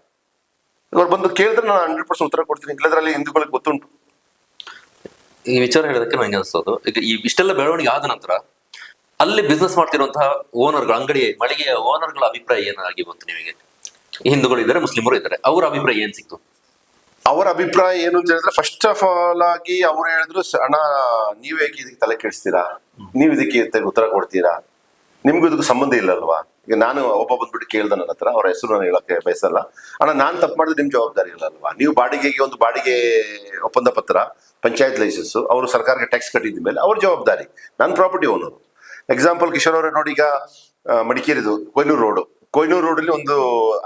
ಅವ್ರು ಬಂದು ಕೇಳಿದ್ರೆ ನಾನು 100% ಉತ್ತರ ಕೊಡ್ತೀನಿ. ಇಲ್ಲದ್ರಲ್ಲಿ ಹಿಂದೂಗಳಿಗೆ ಗೊತ್ತುಂಟು. ಈ ವಿಚಾರ ಹೇಳೋದಕ್ಕೆ ನಂಗೆ ಅನ್ಸೋದು, ಈಗ ಇಷ್ಟೆಲ್ಲ ಬೆಳವಣಿಗೆ ಆದ ನಂತರ ಅಲ್ಲಿ ಬಿಸ್ನೆಸ್ ಮಾಡ್ತಿರುವಂತಹ ಓನರ್ಗಳು, ಅಂಗಡಿ ಮಳಿಗೆಯ ಓನರ್ಗಳ ಅಭಿಪ್ರಾಯ ಏನಾಗಿ ಬಂತು ನಿಮಗೆ? ಹಿಂದೂಗಳು ಇದ್ದಾರೆ, ಮುಸ್ಲಿಮರು ಇದ್ದಾರೆ, ಅವರ ಅಭಿಪ್ರಾಯ ಏನ್ ಸಿಕ್ತು? ಅವರ ಅಭಿಪ್ರಾಯ ಏನು ಅಂತ ಹೇಳಿದ್ರೆ, ಫಸ್ಟ್ ಆಫ್ ಆಲ್ ಆಗಿ ಅವ್ರು ಹೇಳಿದ್ರು, ಅಣ್ಣ ನೀವ್ ಯಾಕೆ ಇದಕ್ಕೆ ತಲೆ ಕೆಡಿಸ್ತೀರಾ, ನೀವ್ ಇದಕ್ಕೆ ಉತ್ತರ ಕೊಡ್ತೀರಾ, ನಿಮ್ಗೂ ಇದಕ್ಕೆ ಸಂಬಂಧ ಇಲ್ಲಲ್ವಾ, ಈಗ ನಾನು ಒಬ್ಬ ಬಂದ್ಬಿಟ್ಟು ಕೇಳ್ದ ನನ್ನ ಹತ್ರ, ಅವ್ರ ಹೆಸರು ನಾನು ಹೇಳಕ್ಕೆ ಬಯಸಲ್ಲ. ಅಣ್ಣ ನಾನ್ ತಪ್ಪು ಮಾಡಿದ್ರೆ ನಿಮ್ ಜವಾಬ್ದಾರಿ ಇಲ್ಲ ಅಲ್ವಾ? ನೀವು ಬಾಡಿಗೆಗೆ ಒಂದು ಬಾಡಿಗೆ ಒಪ್ಪಂದ ಪತ್ರ, ಪಂಚಾಯತ್ ಲೈಸೆನ್ಸ್, ಅವರು ಸರ್ಕಾರಕ್ಕೆ ಟ್ಯಾಕ್ಸ್ ಕಟ್ಟಿದ ಮೇಲೆ ಅವ್ರ ಜವಾಬ್ದಾರಿ. ನನ್ನ ಪ್ರಾಪರ್ಟಿ ಓನರು. ಎಕ್ಸಾಂಪಲ್ ಕಿಶೋರ್ ಅವರೇ ನೋಡಿ, ಈಗ ಮಡಿಕೇರಿದು ಕೊಯ್ನೂರು ರೋಡಲ್ಲಿ ಒಂದು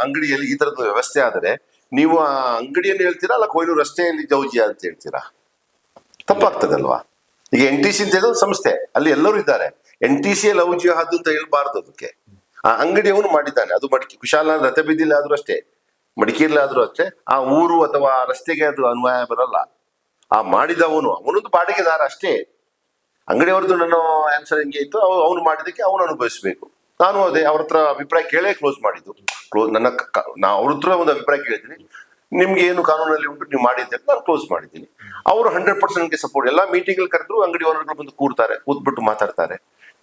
ಅಂಗಡಿಯಲ್ಲಿ ಈ ತರದ ವ್ಯವಸ್ಥೆ ಆದರೆ ನೀವು ಆ ಅಂಗಡಿಯನ್ನು ಹೇಳ್ತೀರಾ ಅಲ್ಲ ಕೊಯ್ನೂರು ರಸ್ತೆಯಲ್ಲಿ ಜೌಜಿಯಾ ಅಂತ ಹೇಳ್ತೀರಾ? ತಪ್ಪಾಗ್ತದಲ್ವಾ? ಈಗ NTC ಅಂತ ಹೇಳೋ ಒಂದು ಸಂಸ್ಥೆ, ಅಲ್ಲಿ ಎಲ್ಲರೂ ಇದ್ದಾರೆ. NTC ಲವ್ ಜಿಹಾದ್ ಅಂತ ಹೇಳ್ಬಾರ್ದು. ಅದಕ್ಕೆ ಆ ಅಂಗಡಿಯವನು ಮಾಡಿದ್ದಾನೆ, ಅದು ಕುಶಾಲ ರಥಬೀದಿಲಿ ಆದ್ರೂ ಅಷ್ಟೇ, ಮಡಿಕೇರಿಲಿ ಆದ್ರೂ ಅಷ್ಟೇ, ಆ ಊರು ಅಥವಾ ಆ ರಸ್ತೆಗೆ ಅದು ಅನ್ವಯ ಬರಲ್ಲ. ಆ ಅವನೊಂದು ಬಾಡಿಗೆದಾರ ಅಷ್ಟೇ. ಅಂಗಡಿಯವ್ರದ್ದು ನನ್ನ ಆನ್ಸರ್ ಹೆಂಗೆ ಇತ್ತು, ಅವನು ಮಾಡಿದಕ್ಕೆ ಅವನು ಅನುಭವಿಸ್ಬೇಕು. ನಾನು ಅದೇ ಅವ್ರ ಹತ್ರ ಅಭಿಪ್ರಾಯ ಕೇಳೇ ಕ್ಲೋಸ್ ಮಾಡಿದ್ದು. ನಾ ಅವ್ರ ಹತ್ರ ಒಂದು ಅಭಿಪ್ರಾಯ ಕೇಳಿದ್ದೀನಿ, ನಿಮ್ಗೆ ಏನು ಕಾನೂನಲ್ಲಿ ಉಂಟು ನೀವು ಮಾಡಿದ್ದೆ, ನಾನು ಕ್ಲೋಸ್ ಮಾಡಿದ್ದೀನಿ. ಅವರು 100% ಸಪೋರ್ಟ್. ಎಲ್ಲಾ ಮೀಟಿಂಗ್ ಕರೆದ್ರು ಅಂಗಡಿ ಓನರ್ಗಳು ಬಂದು ಕೂತ್ಬಿಟ್ಟು ಮಾತಾಡ್ತಾರೆ.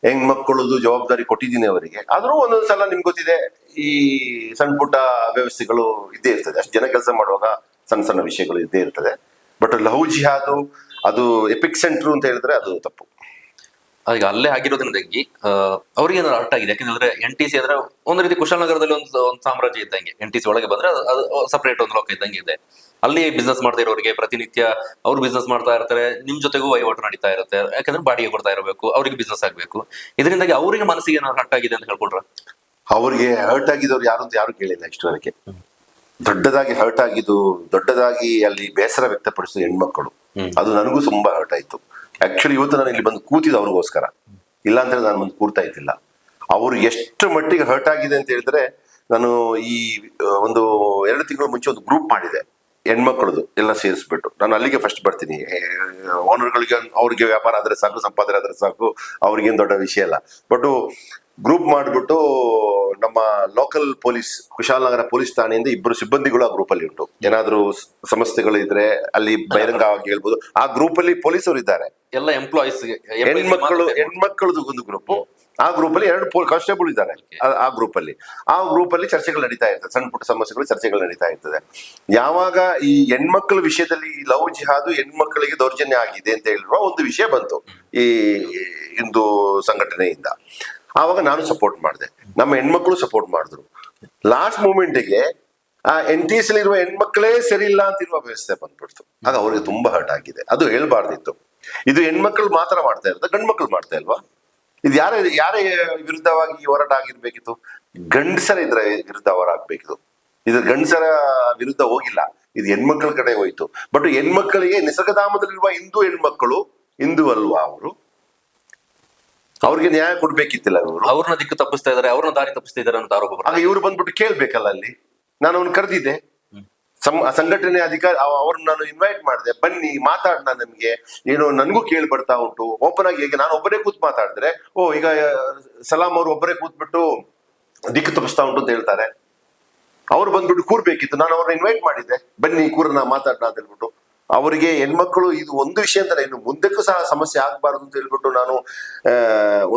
ಹೆಣ್ಮಕ್ಕಳದು ಜವಾಬ್ದಾರಿ ಕೊಟ್ಟಿದ್ದೀನಿ ಅವರಿಗೆ. ಆದ್ರೂ ಒಂದೊಂದ್ಸಲ ನಿಮ್ಗೆ ಗೊತ್ತಿದೆ, ಈ ಸಣ್ಣ ಪುಟ್ಟ ವ್ಯವಸ್ಥೆಗಳು ಇದ್ದೇ ಇರ್ತದೆ. ಅಷ್ಟು ಜನ ಕೆಲಸ ಮಾಡುವಾಗ ಸಣ್ಣ ಸಣ್ಣ ವಿಷಯಗಳು ಇದ್ದೇ ಇರ್ತದೆ. ಬಟ್ ಲವ್ ಜಿಹಾದ್ ಅದು ಎಪಿಕ್ ಸೆಂಟ್ರು ಅಂತ ಹೇಳಿದ್ರೆ ಅದು ತಪ್ಪು. ಈಗ ಅಲ್ಲೇ ಆಗಿರೋದ್ರಿಂದಾಗಿ ಅವ್ರಿಗೆ ಏನಾದ್ರು ಅರ್ಥ ಆಗಿದೆ. ಯಾಕಂದ್ರೆ NTC ಅಂದ್ರೆ ಒಂದು ರೀತಿ ಕುಶಾಲನಗರದಲ್ಲಿ ಒಂದು ಸಾಮ್ರಾಜ್ಯ ಇದ್ದಂಗೆ. NTC ಒಳಗೆ ಬಂದ್ರೆ ಅದು ಸಪರೇಟ್ ಒಂದು ಲೋಕ ಇದ್ದಂಗೆ ಇದೆ. ಅಲ್ಲಿ ಬಿಸ್ನೆಸ್ ಮಾಡ್ತಾ ಇರೋರಿಗೆ ಪ್ರತಿನಿತ್ಯ ಅವ್ರು ಬಿಸ್ನೆಸ್ ಮಾಡ್ತಾ ಇರ್ತಾರೆ, ನಿಮ್ ಜೊತೆಗೂ ವಹಿವಾಟು ನಡೀತಾ ಇರುತ್ತೆ. ಯಾಕಂದ್ರೆ ಬಾಡಿಗೆ ಕೊಡ್ತಾ ಇರಬೇಕು, ಅವ್ರಿಗೆ ಬಿಸ್ನೆಸ್ ಆಗ್ಬೇಕು. ಇದರಿಂದಾಗಿ ಅವರಿಗೆ ಮನಸ್ಸಿಗೆ ಏನಾದ್ರು ಹರ್ಟ್ ಆಗಿದೆ ಅಂತ ಹೇಳ್ಕೊಡ್ರ? ಅವ್ರಿಗೆ ಹರ್ಟ್ ಆಗಿದ್ದವ್ರು ಯಾರು ಅಂತ ಯಾರು ಕೇಳಿಲ್ಲ ಇಷ್ಟವರೆಗೆ. ದೊಡ್ಡದಾಗಿ ಹರ್ಟ್ ಆಗಿದ್ದು, ದೊಡ್ಡದಾಗಿ ಅಲ್ಲಿ ಬೇಸರ ವ್ಯಕ್ತಪಡಿಸಿದ ಹೆಣ್ಮಕ್ಕಳು, ಅದು ನನಗೂ ತುಂಬಾ ಹರ್ಟ್ ಆಯ್ತು. ಆಕ್ಚುಲಿ ಇವತ್ತು ನಾನು ಇಲ್ಲಿ ಬಂದು ಕೂತಿದ್ದು ಅವ್ರಿಗೋಸ್ಕರ, ಇಲ್ಲ ಅಂತ ನಾನು ಬಂದು ಕೂರ್ತಾ ಇದ್ದಿಲ್ಲ. ಅವ್ರು ಎಷ್ಟು ಮಟ್ಟಿಗೆ ಹರ್ಟ್ ಆಗಿದೆ ಅಂತ ಹೇಳಿದ್ರೆ, ನಾನು ಈ ಒಂದು 2 ತಿಂಗಳ ಮುಂಚೆ ಒಂದು ಗ್ರೂಪ್ ಮಾಡಿದೆ ಹೆಣ್ಮಕ್ಳದು ಎಲ್ಲ ಸೇರಿಸ್ಬಿಟ್ಟು. ನಾನು ಅಲ್ಲಿಗೆ ಫಸ್ಟ್ ಬರ್ತೀನಿ. ಓನರ್ಗಳಿಗೆ ಅವ್ರಿಗೆ ವ್ಯಾಪಾರ ಆದ್ರೆ ಸಾಕು, ಸಂಪಾದನೆ ಆದ್ರೆ ಸಾಕು, ಅವ್ರಿಗೇನು ದೊಡ್ಡ ವಿಷಯ ಇಲ್ಲ. ಬಟ್ ಗ್ರೂಪ್ ಮಾಡಿಬಿಟ್ಟು ನಮ್ಮ ಲೋಕಲ್ ಪೊಲೀಸ್, ಕುಶಾಲನಗರ ಪೊಲೀಸ್ ಠಾಣೆಯಿಂದ 2 ಸಿಬ್ಬಂದಿಗಳು ಆ ಗ್ರೂಪ್ ಅಲ್ಲಿ ಉಂಟು. ಏನಾದ್ರೂ ಸಮಸ್ಯೆಗಳು ಇದ್ರೆ ಅಲ್ಲಿ ಬಹಿರಂಗವಾಗಿ ಹೇಳ್ಬೋದು. ಆ ಗ್ರೂಪ್ ಅಲ್ಲಿ ಪೊಲೀಸರು ಇದ್ದಾರೆ, ಎಲ್ಲ ಎಂಪ್ಲಾಯೀಸ್, ಹೆಣ್ಮಕ್ಳದು ಒಂದು ಗ್ರೂಪ್. ಆ ಗ್ರೂಪ್ ಅಲ್ಲಿ 2 ಕಾನ್ಸ್ಟೇಬಲ್ ಇದ್ದಾರೆ. ಆ ಗ್ರೂಪ್ ಅಲ್ಲಿ ಚರ್ಚೆಗಳು ನಡೀತಾ ಇರ್ತದೆ, ಸಣ್ಣ ಪುಟ್ಟ ಸಮಸ್ಯೆಗಳು ಚರ್ಚೆಗಳು ನಡೀತಾ ಇರ್ತದೆ. ಯಾವಾಗ ಈ ಹೆಣ್ಮಕ್ಳ ವಿಷಯದಲ್ಲಿ ಲವ್ ಜಿಹಾದ್ ಹೆಣ್ಮಕ್ಳಿಗೆ ದೌರ್ಜನ್ಯ ಆಗಿದೆ ಅಂತ ಹೇಳಿರುವ ಒಂದು ವಿಷಯ ಬಂತು ಈ ಹಿಂದೂ ಸಂಘಟನೆಯಿಂದ, ಆವಾಗ ನಾನು ಸಪೋರ್ಟ್ ಮಾಡಿದೆ, ನಮ್ಮ ಹೆಣ್ಮಕ್ಳು ಸಪೋರ್ಟ್ ಮಾಡಿದ್ರು. ಲಾಸ್ಟ್ ಮೂಮೆಂಟ್ಗೆ ಆ NTC ಇರುವ ಹೆಣ್ಮಕ್ಳೇ ಸರಿ ಇಲ್ಲ ಅಂತಿರುವ ವ್ಯವಸ್ಥೆ ಬಂದ್ಬಿಡ್ತು. ಆಗ ಅವ್ರಿಗೆ ತುಂಬಾ ಹರ್ಟ್ ಆಗಿದೆ. ಅದು ಹೇಳ್ಬಾರ್ದಿತ್ತು. ಇದು ಹೆಣ್ಮಕ್ಳು ಮಾತ್ರ ಮಾಡ್ತಾ ಇರೋದು, ಗಂಡ್ ಮಕ್ಳು ಮಾಡ್ತಾ ಇಲ್ವಾ? ಇದು ಯಾರೇ ವಿರುದ್ಧವಾಗಿ ಹೋರಾಟ ಆಗಿರ್ಬೇಕಿತ್ತು? ಗಂಡಸರ ಇದ್ರ ವಿರುದ್ಧ ಹೋರಾಟ ಆಗ್ಬೇಕಿತ್ತು. ಇದು ಗಂಡಸರ ವಿರುದ್ಧ ಹೋಗಿಲ್ಲ, ಇದು ಹೆಣ್ಮಕ್ಳ ಕಡೆ ಹೋಯ್ತು. ಬಟ್ ಹೆಣ್ಮಕ್ಕಳಿಗೆ ನಿಸರ್ಗಧಾಮದಲ್ಲಿರುವ ಹೆಣ್ಮಕ್ಕಳು ಹಿಂದೂ ಅಲ್ವಾ? ಅವ್ರಿಗೆ ನ್ಯಾಯ ಕೊಡ್ಬೇಕಿತ್ತಿಲ್ಲ. ಇವರು ಅವ್ರನ್ನ ದಿಕ್ಕು ತಪ್ಪಿಸ್ತಾ ಇದಾರೆ, ಅವ್ರನ್ನ ದಾರಿ ತಪ್ಪಿಸ್ತಾ ಇದಾರೆ ಅಂತ ಆರೋಪ. ಆಗ ಇವ್ರು ಬಂದ್ಬಿಟ್ಟು ಕೇಳ್ಬೇಕಲ್ಲ. ಅಲ್ಲಿ ನಾನು ಅವ್ನು ಕರೆದಿದ್ದೆ, ಸಂಘಟನೆ ಅಧಿಕಾರಿ ಅವ್ರನ್ನ ನಾನು ಇನ್ವೈಟ್ ಮಾಡಿದೆ, ಬನ್ನಿ ಮಾತಾಡೋಣ, ನಮ್ಗೆ ಏನೋ ನನಗೂ ಕೇಳ್ಬಡ್ತಾ ಉಂಟು ಓಪನ್ ಆಗಿ. ಈಗ ನಾನು ಒಬ್ಬರೇ ಕೂತ್ ಮಾತಾಡಿದ್ರೆ, ಈಗ ಸಲಾಂ ಅವ್ರು ಒಬ್ಬರೇ ಕೂತ್ಬಿಟ್ಟು ದಿಕ್ಕು ತಪ್ಪಿಸ್ತಾ ಉಂಟು ಅಂತ ಹೇಳ್ತಾರೆ. ಅವ್ರು ಬಂದ್ಬಿಟ್ಟು ಕೂರ್ಬೇಕಿತ್ತು. ನಾನು ಅವ್ರನ್ನ ಇನ್ವೈಟ್ ಮಾಡಿದ್ದೆ, ಬನ್ನಿ ಕೂರನ್ನ ಮಾತಾಡೋಣ ಅಂತ ಹೇಳ್ಬಿಟ್ಟು. ಅವರಿಗೆ ಹೆಣ್ಮಕ್ಳು ಇದು ಒಂದು ವಿಷಯ ಅಂತಾರೆ, ಇನ್ನು ಮುಂದಕ್ಕೂ ಸಹ ಸಮಸ್ಯೆ ಆಗ್ಬಾರ್ದು ಅಂತ ಹೇಳ್ಬಿಟ್ಟು ನಾನು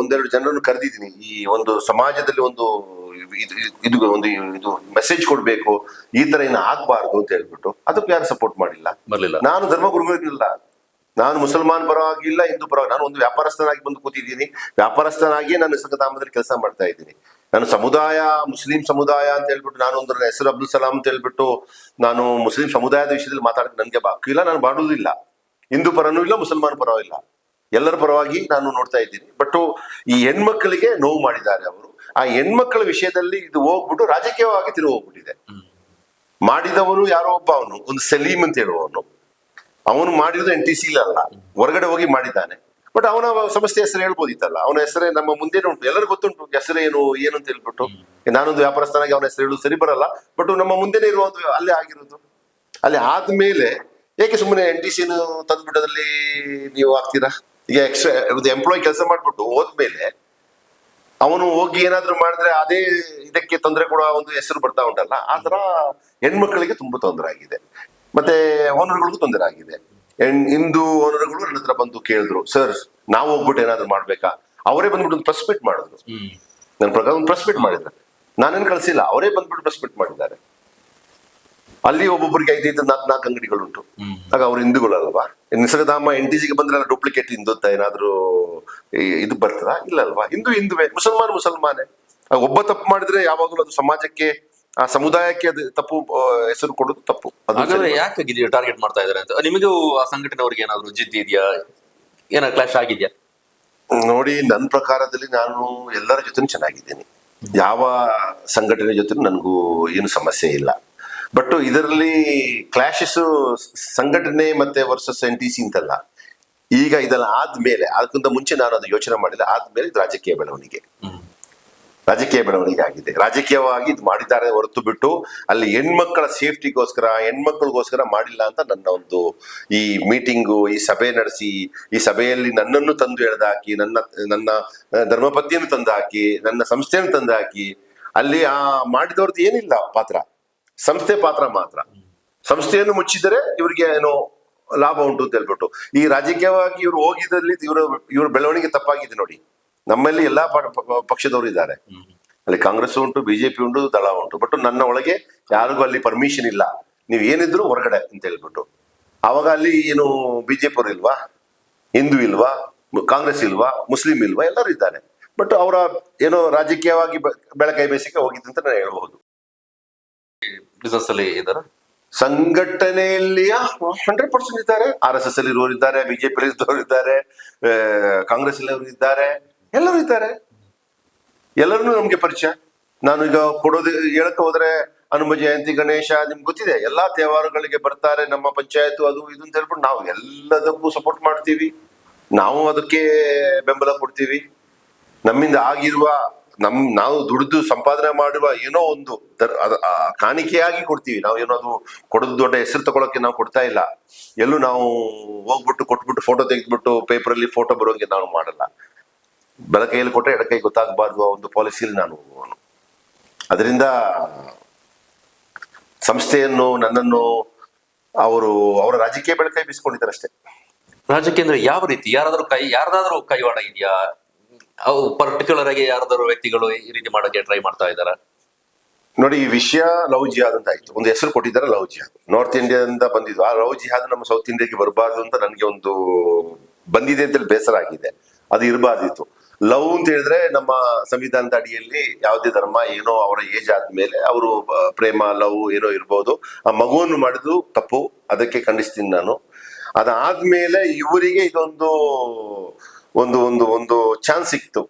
1-2 ಜನರನ್ನು ಕರೆದಿದ್ದೀನಿ. ಈ ಒಂದು ಸಮಾಜದಲ್ಲಿ ಒಂದು ಇದು ಮೆಸೇಜ್ ಕೊಡ್ಬೇಕು, ಈ ತರ ಏನು ಆಗ್ಬಾರ್ದು ಅಂತ ಹೇಳ್ಬಿಟ್ಟು. ಅದಕ್ಕೆ ಯಾರು ಸಪೋರ್ಟ್ ಮಾಡಿಲ್ಲ. ನಾನು ಧರ್ಮಗುರುಗಳಿಲ್ಲ, ನಾನು ಮುಸಲ್ಮಾನ್ ಪರವಾಗಿ ಇಲ್ಲ, ಹಿಂದೂ ಪರವಾಗಿ. ನಾನು ಒಂದು ವ್ಯಾಪಾರಸ್ಥನಾಗಿ ಬಂದು ಕೂತಿದ್ದೀನಿ. ವ್ಯಾಪಾರಸ್ಥನಾಗಿಯೇ ನಾನು ನಿಸರ್ಗಧಾಮದಲ್ಲಿ ಕೆಲಸ ಮಾಡ್ತಾ ಇದ್ದೀನಿ. ನಾನು ಸಮುದಾಯ, ಮುಸ್ಲಿಂ ಸಮುದಾಯ ಅಂತ ಹೇಳ್ಬಿಟ್ಟು, ನಾನು ಒಂದು ಹೆಸರು ಅಬ್ದುಲ್ ಸಲಾಂ ಅಂತ ಹೇಳ್ಬಿಟ್ಟು ನಾನು ಮುಸ್ಲಿಂ ಸಮುದಾಯದ ವಿಷಯದಲ್ಲಿ ಮಾತಾಡೋದು ನನಗೆ ಬಾಕಿ ಇಲ್ಲ. ನಾನು ಮಾಡುವುದಿಲ್ಲ, ಹಿಂದೂ ಪರನೂ ಇಲ್ಲ, ಮುಸಲ್ಮಾನ್ ಪರವೂ ಇಲ್ಲ, ಎಲ್ಲರ ಪರವಾಗಿ ನಾನು ನೋಡ್ತಾ ಇದ್ದೀನಿ. ಬಟ್ ಈ ಹೆಣ್ಮಕ್ಕಳಿಗೆ ನೋವು ಮಾಡಿದ್ದಾರೆ ಅವರು. ಆ ಹೆಣ್ಮಕ್ಕಳ ವಿಷಯದಲ್ಲಿ ಇದು ಹೋಗ್ಬಿಟ್ಟು ರಾಜಕೀಯವಾಗಿ ತಿರುಗಿ ಹೋಗ್ಬಿಟ್ಟಿದೆ. ಮಾಡಿದವರು ಯಾರೋ ಒಬ್ಬ, ಅವನು ಒಂದು ಸಲೀಂ ಅಂತ ಹೇಳುವವನು, ಅವನು ಮಾಡಿರೋದು NTC ಅಲ್ಲ, ಹೊರಗಡೆ ಹೋಗಿ ಮಾಡಿದ್ದಾನೆ. ಬಟ್ ಅವನ ಸಂಸ್ಥೆ ಹೆಸರು ಹೇಳ್ಬೋದಿತ್ತಲ್ಲ. ಅವನ ಹೆಸರೇ ನಮ್ಮ ಮುಂದೆನೇ ಉಂಟು, ಎಲ್ಲರಿಗೂ ಗೊತ್ತುಂಟು ಹೆಸರು ಏನು ಅಂತ ಹೇಳ್ಬಿಟ್ಟು. ನಾನೊಂದು ವ್ಯಾಪಾರಸ್ಥನಾಗಿ ಅವನ ಹೆಸರು ಹೇಳುದು ಸರಿ ಬರಲ್ಲ. ಬಟ್ ನಮ್ಮ ಮುಂದೆನೇ ಇರುವ ಒಂದು ಅಲ್ಲೇ ಆಗಿರೋದು. ಅಲ್ಲಿ ಆದ್ಮೇಲೆ ಏಕೆ ಸುಮ್ಮನೆ NTC ತಂದ್ಬಿಟ್ಟದಲ್ಲಿ ನೀವು ಆಗ್ತೀರಾ? ಈಗ ಎಕ್ಸ್ಟ್ರಾ ಒಂದು ಎಂಪ್ಲಾಯ್ ಕೆಲಸ ಮಾಡ್ಬಿಟ್ಟು ಹೋದ್ಮೇಲೆ ಅವನು ಹೋಗಿ ಏನಾದ್ರು ಮಾಡಿದ್ರೆ ಅದೇ ಇದಕ್ಕೆ ತೊಂದರೆ ಕೊಡುವ ಒಂದು ಹೆಸರು ಬರ್ತಾ ಉಂಟಲ್ಲ. ಆ ತರ ಹೆಣ್ಮಕ್ಳಿಗೆ ತುಂಬಾ ತೊಂದರೆ ಆಗಿದೆ, ಮತ್ತೆ ಓನರ್ಗಳಿಗೂ ತೊಂದರೆ ಆಗಿದೆ. ಹಿಂದೂ ಓನರ್ಗಳು ನನ್ನ ಹತ್ರ ಬಂದು ಕೇಳಿದ್ರು, ಸರ್ ನಾವು ಹೋಗ್ಬಿಟ್ಟು ಏನಾದ್ರು ಮಾಡ್ಬೇಕಾ? ಅವರೇ ಬಂದ್ಬಿಟ್ಟು ಒಂದು ಪ್ರೆಸ್ ಮೀಟ್ ಮಾಡಿದ್ರು. ನನ್ನ ಪ್ರಕಾರ ಒಂದು ಪ್ರೆಸ್ ಮೀಟ್ ಮಾಡಿದ್ರೆ, ನಾನೇನು ಕಳ್ಸಿಲ್ಲ, ಅವರೇ ಬಂದ್ಬಿಟ್ಟು ಪ್ರೆಸ್ ಮೀಟ್ ಮಾಡಿದ್ದಾರೆ. ಅಲ್ಲಿ ಒಬ್ಬೊಬ್ಬರಿಗೆ 5-4 ಅಂಗಡಿಗಳುಂಟು. ಆಗ ಅವ್ರು ಹಿಂದೂಗಳಲ್ವಾ? ನಿಸರ್ಗಧಾಮ NTCಗೆ ಬಂದ್ರೆ ಡೂಪ್ಲಿಕೇಟ್ ಹಿಂದೂ ಏನಾದ್ರು ಇದು ಬರ್ತದ? ಇಲ್ಲ ಅಲ್ವಾ? ಹಿಂದುವೇ, ಮುಸಲ್ಮಾನೇ. ಒಬ್ಬ ತಪ್ಪು ಮಾಡಿದ್ರೆ ಯಾವಾಗಲೂ ಅದು ಸಮಾಜಕ್ಕೆ, ಆ ಸಮುದಾಯಕ್ಕೆ ಅದು ತಪ್ಪು ಹೆಸರು ಕೊಡೋದು ತಪ್ಪು. ಅದು ಹಾಗಾದ್ರೆ ಸರಿ. ಯಾಕೆ ಟಾರ್ಗೆಟ್ ಮಾಡ್ತಾ ಇದಾರೆ ಅಂತ ನಿಮಗೂ ಆ ಸಂಘಟನೆಯವ್ರಿಗೆ ಏನಾದ್ರು ಜಿದ್ದಿ ಇದೆಯಾ, ಏನಾದ್ರು ಕ್ಲಾಶ್ ಆಗಿದ್ಯಾ? ನೋಡಿ, ನನ್ನ ಪ್ರಕಾರದಲ್ಲಿ ನಾನು ಎಲ್ಲರ ಜೊತೆ ಚೆನ್ನಾಗಿದ್ದೀನಿ. ಯಾವ ಸಂಘಟನೆ ಜೊತೆ ನನಗೂ ಏನು ಸಮಸ್ಯೆ ಇಲ್ಲ. ಬಟ್ ಇದರಲ್ಲಿ ಕ್ಲಾಶಸ್ ಸಂಘಟನೆ ಮತ್ತೆ ವರ್ಸಸ್ NTC ಅಂತಲ್ಲ. ಈಗ ಇದೆಲ್ಲ ಆದ್ಮೇಲೆ, ಅದಕ್ಕಿಂತ ಮುಂಚೆ ನಾನು ಅದು ಯೋಚನೆ ಮಾಡಿಲ್ಲ. ಆದ್ಮೇಲೆ ಇದು ರಾಜಕೀಯ ಬೆಳವಣಿಗೆ ಆಗಿದೆ. ರಾಜಕೀಯವಾಗಿ ಇದು ಮಾಡಿದ್ದಾರೆ ಹೊರತು ಬಿಟ್ಟು ಅಲ್ಲಿ ಹೆಣ್ಮಕ್ಕಳ ಸೇಫ್ಟಿಗೋಸ್ಕರ, ಹೆಣ್ಮಕ್ಳಿಗೋಸ್ಕರ ಮಾಡಿಲ್ಲ ಅಂತ ನನ್ನ ಒಂದು ಈ ಮೀಟಿಂಗು, ಈ ಸಭೆ ನಡೆಸಿ, ಈ ಸಭೆಯಲ್ಲಿ ನನ್ನನ್ನು ತಂದು ಎಳೆದಾಕಿ, ನನ್ನ ಧರ್ಮಪತ್ನಿಯನ್ನು ತಂದು ಹಾಕಿ, ನನ್ನ ಸಂಸ್ಥೆಯನ್ನು ತಂದು ಹಾಕಿ, ಅಲ್ಲಿ ಆ ಮಾಡಿದವ್ರದ್ದು ಏನಿಲ್ಲ ಪಾತ್ರ, ಸಂಸ್ಥೆ ಪಾತ್ರ ಮಾತ್ರ. ಸಂಸ್ಥೆಯನ್ನು ಮುಚ್ಚಿದರೆ ಇವರಿಗೆ ಏನೋ ಲಾಭ ಉಂಟು ಅಂತ ಹೇಳ್ಬಿಟ್ಟು ಈ ರಾಜಕೀಯವಾಗಿ ಇವರು ಹೋಗಿದ್ರಲ್ಲಿ ಇವ್ರ ಬೆಳವಣಿಗೆ ತಪ್ಪಾಗಿದೆ. ನೋಡಿ, ನಮ್ಮಲ್ಲಿ ಎಲ್ಲಾ ಪಕ್ಷದವರು ಇದ್ದಾರೆ. ಅಲ್ಲಿ ಕಾಂಗ್ರೆಸ್ ಉಂಟು, ಬಿಜೆಪಿ ಉಂಟು, ದಳ ಉಂಟು. ಬಟ್ ನನ್ನ ಒಳಗೆ ಯಾರಿಗೂ ಅಲ್ಲಿ ಪರ್ಮಿಷನ್ ಇಲ್ಲ, ನೀವ್ ಏನಿದ್ರು ಹೊರಗಡೆ ಅಂತ ಹೇಳ್ಬಿಟ್ಟು. ಅವಾಗ ಅಲ್ಲಿ ಏನು ಬಿಜೆಪಿ ಅವರು ಇಲ್ವಾ, ಹಿಂದೂ ಇಲ್ವಾ, ಕಾಂಗ್ರೆಸ್ ಇಲ್ವಾ, ಮುಸ್ಲಿಂ ಇಲ್ವಾ, ಎಲ್ಲರೂ ಇದ್ದಾರೆ. ಬಟ್ ಅವರ ಏನೋ ರಾಜಕೀಯವಾಗಿ ಬೆಳಕೈ ಬೇಸಿಗೆ ಹೋಗಿದ್ದಂತ ನಾನು ಹೇಳ್ಬಹುದು. ಬಿಸ್ನೆಸ್ ಅಲ್ಲಿ ಇದಾರ ಸಂಘಟನೆಯಲ್ಲಿ 100% ಇದ್ದಾರೆ. RSS ಅಲ್ಲಿ ಇರೋರು ಇದ್ದಾರೆ, ಬಿಜೆಪಿ ಇದ್ದವರು ಇದ್ದಾರೆ, ಕಾಂಗ್ರೆಸ್ ಅಲ್ಲಿ ಇದ್ದಾರೆ, ಎಲ್ಲರೂ ಇದ್ದಾರೆ. ಎಲ್ಲರನ್ನೂ ನಮ್ಗೆ ಪರಿಚಯ. ನಾನು ಈಗ ಕೊಡೋದು ಹೇಳಕ್ಕೆ ಹೋದ್ರೆ ಹನುಮ ಜಯಂತಿ, ಗಣೇಶ, ನಿಮ್ಗೆ ಗೊತ್ತಿದೆ, ಎಲ್ಲಾ ತೇವಾರಗಳಿಗೆ ಬರ್ತಾರೆ. ನಮ್ಮ ಪಂಚಾಯತ್ ಅದು ಇದು ಅಂತ ಹೇಳ್ಬಿಟ್ಟು ನಾವು ಎಲ್ಲದಕ್ಕೂ ಸಪೋರ್ಟ್ ಮಾಡ್ತೀವಿ. ನಾವು ಅದಕ್ಕೆ ಬೆಂಬಲ ಕೊಡ್ತೀವಿ. ನಮ್ಮಿಂದ ಆಗಿರುವ ನಾವು ದುಡಿದು ಸಂಪಾದನೆ ಮಾಡುವ ಏನೋ ಒಂದು ಕಾಣಿಕೆಯಾಗಿ ಕೊಡ್ತೀವಿ. ನಾವು ಏನೋ ಅದು ಕೊಡೋದು ದೊಡ್ಡ ಹೆಸರು ತಗೊಳಕ್ಕೆ ನಾವು ಕೊಡ್ತಾ ಇಲ್ಲ. ಎಲ್ಲೂ ನಾವು ಹೋಗ್ಬಿಟ್ಟು ಕೊಟ್ಬಿಟ್ಟು ಫೋಟೋ ತೆಗೆದ್ಬಿಟ್ಟು ಪೇಪರಲ್ಲಿ ಫೋಟೋ ಬರೋಂಗೆ ನಾವು ಮಾಡಲ್ಲ. ಬಲಕೈಯಲ್ಲಿ ಕೊಟ್ಟರೆ ಎಡಕೈ ಗೊತ್ತಾಗಬಾರ್ದು ಒಂದು ಪಾಲಿಸಿಯಲ್ಲಿ ನಾನು ಹೋಗುವನು. ಅದರಿಂದ ಸಂಸ್ಥೆಯನ್ನು, ನನ್ನನ್ನು ಅವರ ರಾಜಕೀಯ ಬೆಳಕೈ ಬೀಸ್ಕೊಂಡಿದ್ದಾರೆ ಅಷ್ಟೇ. ರಾಜಕೀಯ ಅಂದ್ರೆ ಯಾವ ರೀತಿ? ಯಾರ್ದಾದ್ರೂ ಕೈವಾಡ ಇದೆಯಾ? ಅವು ಪರ್ಟಿಕ್ಯುಲರ್ ಆಗಿ ಯಾರಾದ್ರೂ ವ್ಯಕ್ತಿಗಳು ಈ ರೀತಿ ಮಾಡಕ್ಕೆ ಟ್ರೈ ಮಾಡ್ತಾ ಇದಾರ? ನೋಡಿ, ಈ ವಿಷಯ ಲವ್ ಜಿಹಾದ್ ಅಂತ ಆಯ್ತು. ಒಂದು ಹೆಸರು ಕೊಟ್ಟಿದ್ದಾರೆ, ಲವ್ ಜಿಹಾದ್. ನಾರ್ತ್ ಇಂಡಿಯಾದಿಂದ ಬಂದಿದ್ದು. ಆ ಲವ್ ಜಿಹಾದ್ ನಮ್ಮ ಸೌತ್ ಇಂಡಿಯಾಗೆ ಬರಬಾರ್ದು ಅಂತ ನನಗೆ ಒಂದು ಬಂದಿದೆ ಅಂತೇಳಿ ಬೇಸರ ಆಗಿದೆ. ಅದು ಇರಬಾರ್ದಿತ್ತು. ಲವ್ ಅಂತ ಹೇಳಿದ್ರೆ ನಮ್ಮ ಸಂವಿಧಾನದ ಅಡಿಯಲ್ಲಿ ಯಾವುದೇ ಧರ್ಮ ಏನೋ ಅವರ ಏಜ್ ಆದ್ಮೇಲೆ ಅವರು ಪ್ರೇಮ, ಲವ್ ಏನೋ ಇರ್ಬೋದು. ಆ ಮಗುವನ್ನು ಮಾಡಿದ್ದು ತಪ್ಪು, ಅದಕ್ಕೆ ಖಂಡಿಸ್ತೀನಿ ನಾನು. ಅದಾದ್ಮೇಲೆ ಇವರಿಗೆ ಇದೊಂದು ಒಂದು ಒಂದು ಒಂದು ಚಾನ್ಸ್ ಸಿಕ್ತು.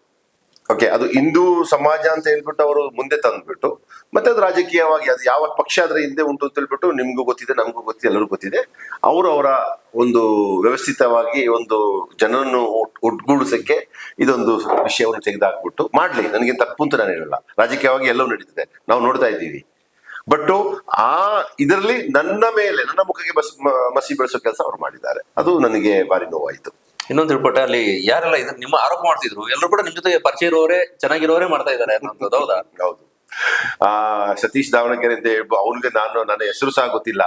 ಓಕೆ, ಅದು ಹಿಂದೂ ಸಮಾಜ ಅಂತ ಹೇಳ್ಬಿಟ್ಟು ಅವರು ಮುಂದೆ ತಂದ್ಬಿಟ್ಟು, ಮತ್ತೆ ಅದು ರಾಜಕೀಯವಾಗಿ ಅದು ಯಾವ ಪಕ್ಷ ಅದರ ಹಿಂದೆ ಉಂಟು ಅಂತ ಹೇಳ್ಬಿಟ್ಟು ನಿಮ್ಗೂ ಗೊತ್ತಿದೆ, ನಮಗೂ ಗೊತ್ತಿದೆ, ಎಲ್ಲರಿಗೂ ಗೊತ್ತಿದೆ. ಅವರ ಒಂದು ವ್ಯವಸ್ಥಿತವಾಗಿ ಒಂದು ಜನರನ್ನು ಒಟ್ಟುಗೂಡಿಸಕ್ಕೆ ಇದೊಂದು ವಿಷಯವನ್ನು ತೆಗೆದುಹಾಕ್ಬಿಟ್ಟು ಮಾಡ್ಲಿ. ನನಗೆ ತಪ್ಪು ಅಂತ ನಾನು ಹೇಳಲ್ಲ. ರಾಜಕೀಯವಾಗಿ ಎಲ್ಲವೂ ನಡೀತಿದೆ, ನಾವು ನೋಡ್ತಾ ಇದ್ದೀವಿ. ಬಟ್ ಇದರಲ್ಲಿ ನನ್ನ ಮುಖಕ್ಕೆ ಮಸಿ ಬೆಳೆಸೋ ಕೆಲಸ ಅವ್ರು ಮಾಡಿದ್ದಾರೆ. ಅದು ನನಗೆ ಭಾರಿ ನೋವಾಯ್ತು. ಇನ್ನೊಂದು ತಿಳ್ಪಟ್ಟೆ, ಅಲ್ಲಿ ಯಾರೆಲ್ಲ ನಿಮ್ಮ ಆರೋಪ ಮಾಡ್ತಿದ್ರು ಎಲ್ಲರೂ ಕೂಡ ನಿಮ್ ಜೊತೆ ಪರಿಚಯ ಇರೋರೇ, ಚೆನ್ನಾಗಿರೋರೇ ಮಾಡ್ತಾ ಇದಾರೆ ಅನ್ನೋದು ಹೌದಾ? ಹೌದು. ಸತೀಶ್ ದಾವಣಗೆರೆ ಅಂತ ಹೇಳ್ಬೋದು. ಅವನಿಗೆ ನನ್ನ ಹೆಸರು ಸಹ ಗೊತ್ತಿಲ್ಲ.